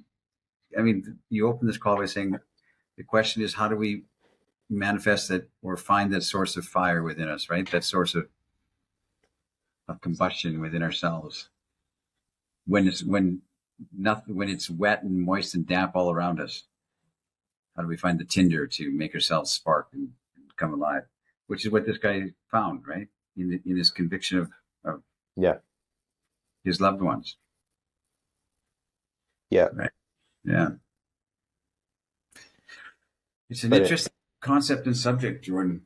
I mean, you open this call by saying the question is, how do we manifest that or find that source of fire within us, right? That source of combustion within ourselves when nothing, when it's wet and moist and damp all around us. How do we find the tinder to make ourselves spark and come alive? Which is what this guy found, right? In his conviction of Yeah, his loved ones. yeah. Right. Yeah. It's an But interesting concept and subject, Jordan.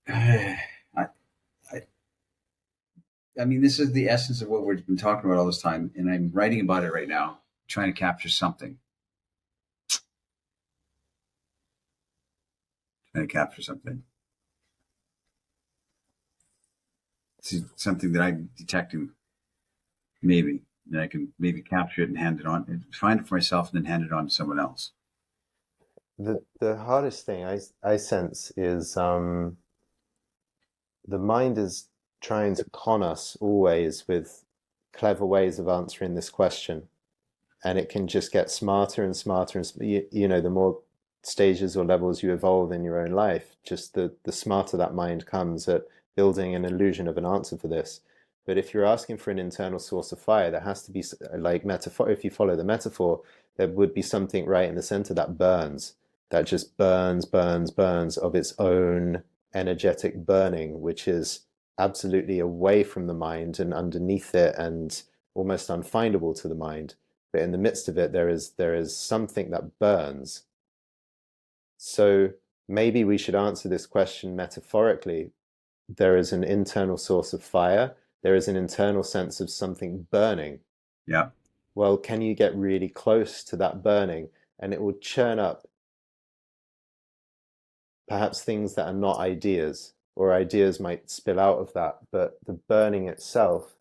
I, I mean, this is the essence of what we've been talking about all this time, and I'm writing about it right now, trying to capture something. Trying to capture something. This is something that I'm detecting, maybe, that I can maybe capture it and hand it on, find it for myself, and then hand it on to someone else. the hardest thing I sense is the mind is trying to con us always with clever ways of answering this question, and it can just get smarter and smarter, and you know, the more stages or levels you evolve in your own life, just the smarter that mind comes at building an illusion of an answer for this. But if you're asking for an internal source of fire, there has to be, like metaphor, if you follow the metaphor, there would be something right in the center that burns, that just burns, burns, burns of its own energetic burning, which is absolutely away from the mind and underneath it and almost unfindable to the mind. But in the midst of it, there is something that burns. So maybe we should answer this question metaphorically. There is an internal source of fire. There is an internal sense of something burning. Yeah. Well, can you get really close to that burning, and it will churn up perhaps things that are not ideas, or ideas might spill out of that, but the burning itself,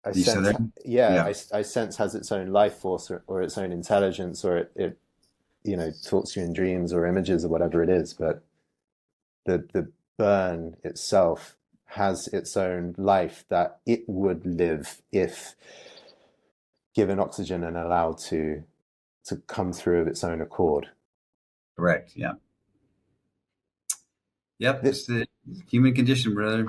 I You said sense, that? yeah, Yeah. I sense has its own life force, or its own intelligence, or it you know, talks to you in dreams or images or whatever it is. But the burn itself has its own life that it would live if given oxygen and allowed to come through of its own accord. Correct. Yeah. Yep. Th- It's the human condition, brother.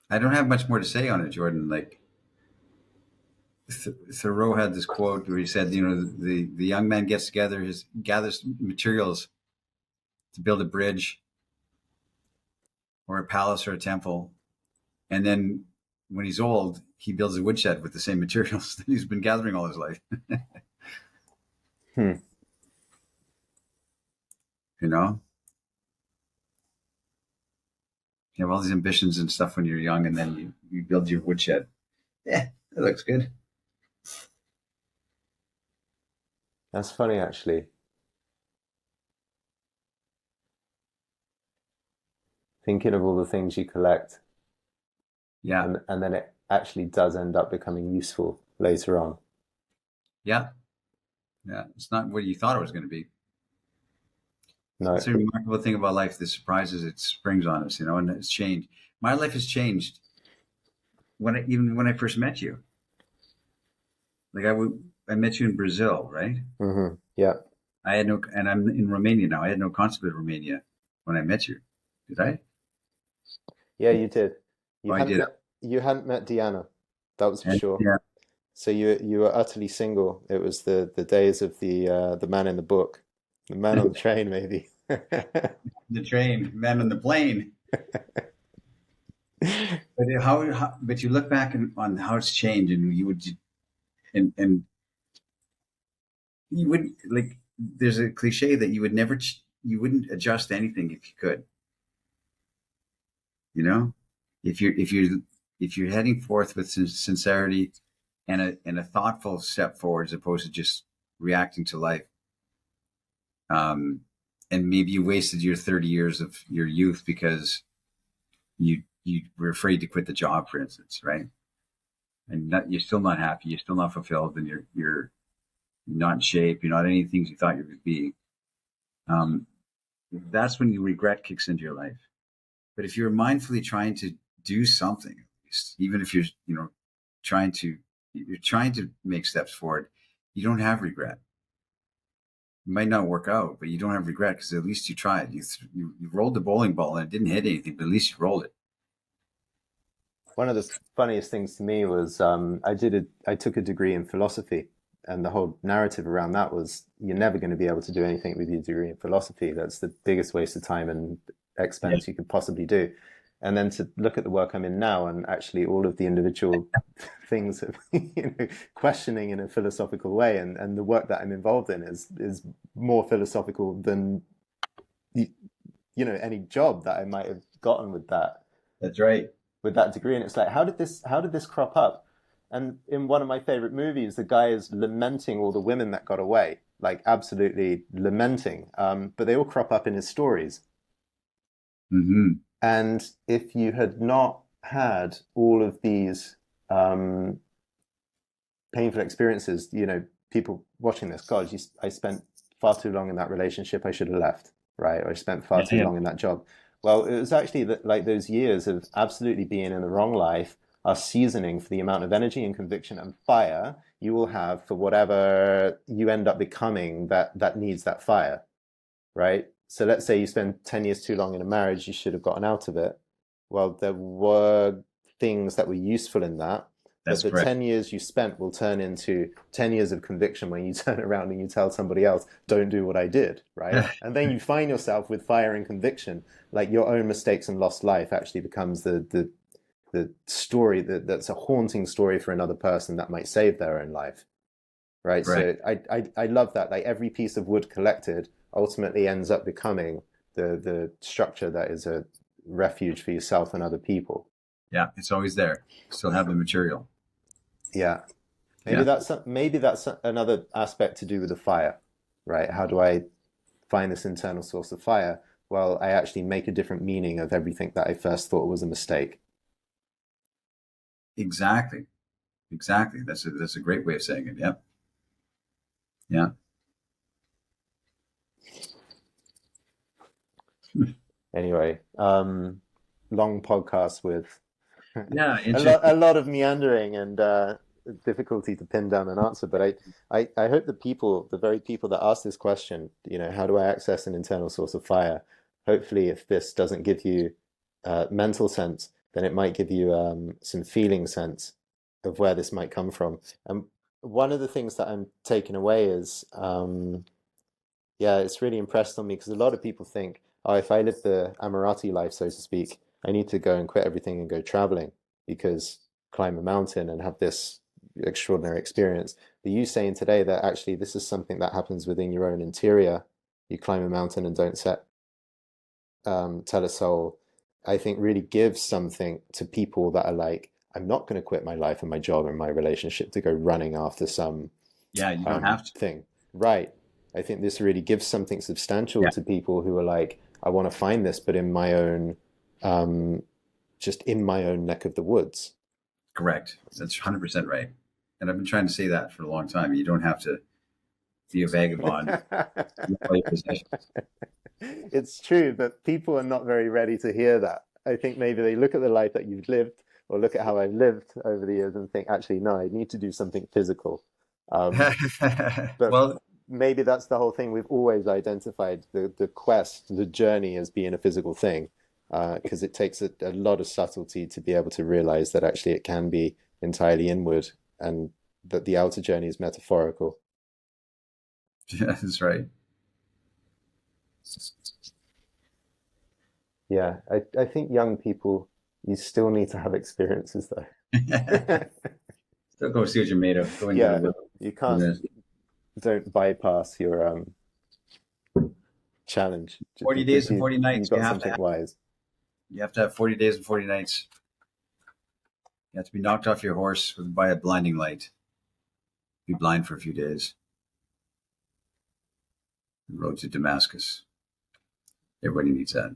I don't have much more to say on it, Jordan. Like Thoreau had this quote where he said, you know, the young man gets together, gathers materials to build a bridge or a palace or a temple. And then when he's old, he builds a woodshed with the same materials that he's been gathering all his life. Hmm. You know, you have all these ambitions and stuff when you're young, and then you build your woodshed. Yeah, that looks good. That's funny, actually. Thinking of all the things you collect, Yeah, and then it actually does end up becoming useful later on. yeah, yeah. It's not what you thought it was going to be. No. It's a remarkable thing about life, the surprises it springs on us, and it's changed. My life has changed even when I first met you. Like I met you in Brazil, right? Hmm. Yeah. I had no, and I'm in Romania now. I had no concept of Romania when I met you. Did I? Yeah, you did. Oh, I did. You hadn't met Deanna, that was for And, sure. yeah, So you were utterly single. It was the days of the man in the book, the man on the train, maybe. the train, man on the plane. But but you look back on how it's changed, and and you wouldn't like. There's a cliche that you wouldn't adjust anything if you could. You know, if you're heading forth with sincerity and a thoughtful step forward as opposed to just reacting to life, um, and maybe you wasted your 30 years of your youth because you were afraid to quit the job, for instance, right? And you're still not happy, you're still not fulfilled, and you're not in shape, you're not any things you thought you would be. Um, that's when regret kicks into your life. But if you're mindfully trying to do something, even if trying to you're trying to make steps forward, you don't have regret. It might not work out, but you don't have regret because at least you tried. You rolled the bowling ball and it didn't hit anything, but at least you rolled it. One of the funniest things to me was I took a degree in philosophy, and the whole narrative around that was you're never going to be able to do anything with your degree in philosophy. That's the biggest waste of time and Yeah. expense you could possibly do. And then to look at the work I'm in now, and actually all of the individual things of questioning in a philosophical way, and the work that I'm involved in is more philosophical than any job that I might have gotten That's right. with that degree. And it's like, how did this crop up? And in one of my favorite movies, the guy is lamenting all the women that got away, like absolutely lamenting. But they all crop up in his stories. Mm-hmm. And if you had not had all of these painful experiences, people watching this, God, I spent far too long in that relationship. I should have left, right? Or I spent far too Yeah. long in that job. Well, it was actually like those years of absolutely being in the wrong life are seasoning for the amount of energy and conviction and fire you will have for whatever you end up becoming that needs that fire, right? So let's say you spend 10 years too long in a marriage, you should have gotten out of it. Well, there were things that were useful in that, but That's the correct. 10 years you spent will turn into 10 years of conviction when you turn around and you tell somebody else, don't do what I did, right? And then you find yourself with fire and conviction, like your own mistakes and lost life actually becomes the story that's a haunting story for another person that might save their own life, right? Right. So I love that. Like every piece of wood collected ultimately ends up becoming the structure that is a refuge for yourself and other people. Yeah. It's always there. Still have the material. Yeah. Yeah. Maybe that's another aspect to do with the fire, right? How do I find this internal source of fire? Well, I actually make a different meaning of everything that I first thought was a mistake. Exactly. Exactly. That's a great way of saying it. Yep. Yeah. Anyway, long podcast with Yeah. Interesting. a lot of meandering and difficulty to pin down an answer. But I hope the very people that ask this question, how do I access an internal source of fire? Hopefully, if this doesn't give you mental sense, then it might give you some feeling sense of where this might come from. And one of the things that I'm taking away is, Yeah, it's really impressed on me because a lot of people think, oh, if I live the Amorati life, so to speak, I need to go and quit everything and go traveling because climb a mountain and have this extraordinary experience. But you saying today that actually this is something that happens within your own interior, you climb a mountain and don't set tell a soul, I think really gives something to people that are like, I'm not going to quit my life and my job and my relationship to go running after some Yeah, you don't have to. thing. Right. I think this really gives something substantial Yeah, to people who are like, I want to find this, but in my own, um, just in my own neck of the woods. correct. That's 100% right. And I've been trying to say that for a long time. You don't have to be a vagabond with all your possessions. It's true, but people are not very ready to hear that. I think maybe they look at the life that you've lived or look at how I've lived over the years and think, actually, no, I need to do something physical. Um, but Well, maybe that's the whole thing. We've always identified the quest, the journey as being a physical thing, because it takes a lot of subtlety to be able to realize that actually it can be entirely inward and that the outer journey is metaphorical. that's right. Yeah, I think young people, you still need to have experiences though. So go see what you're made of. Go into the Yeah, wilderness. you can't, don't bypass your challenge just 40 days because and 40 you nights. got something wise. You have to have 40 days and 40 nights. You have to be knocked off your horse by a blinding light. Be blind for a few days. The road to Damascus. Everybody needs that.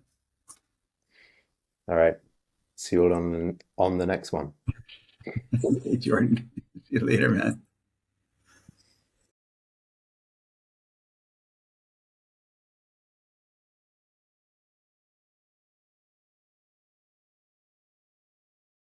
All right. See you all on the next one. Hey, Jordan. See you later, man.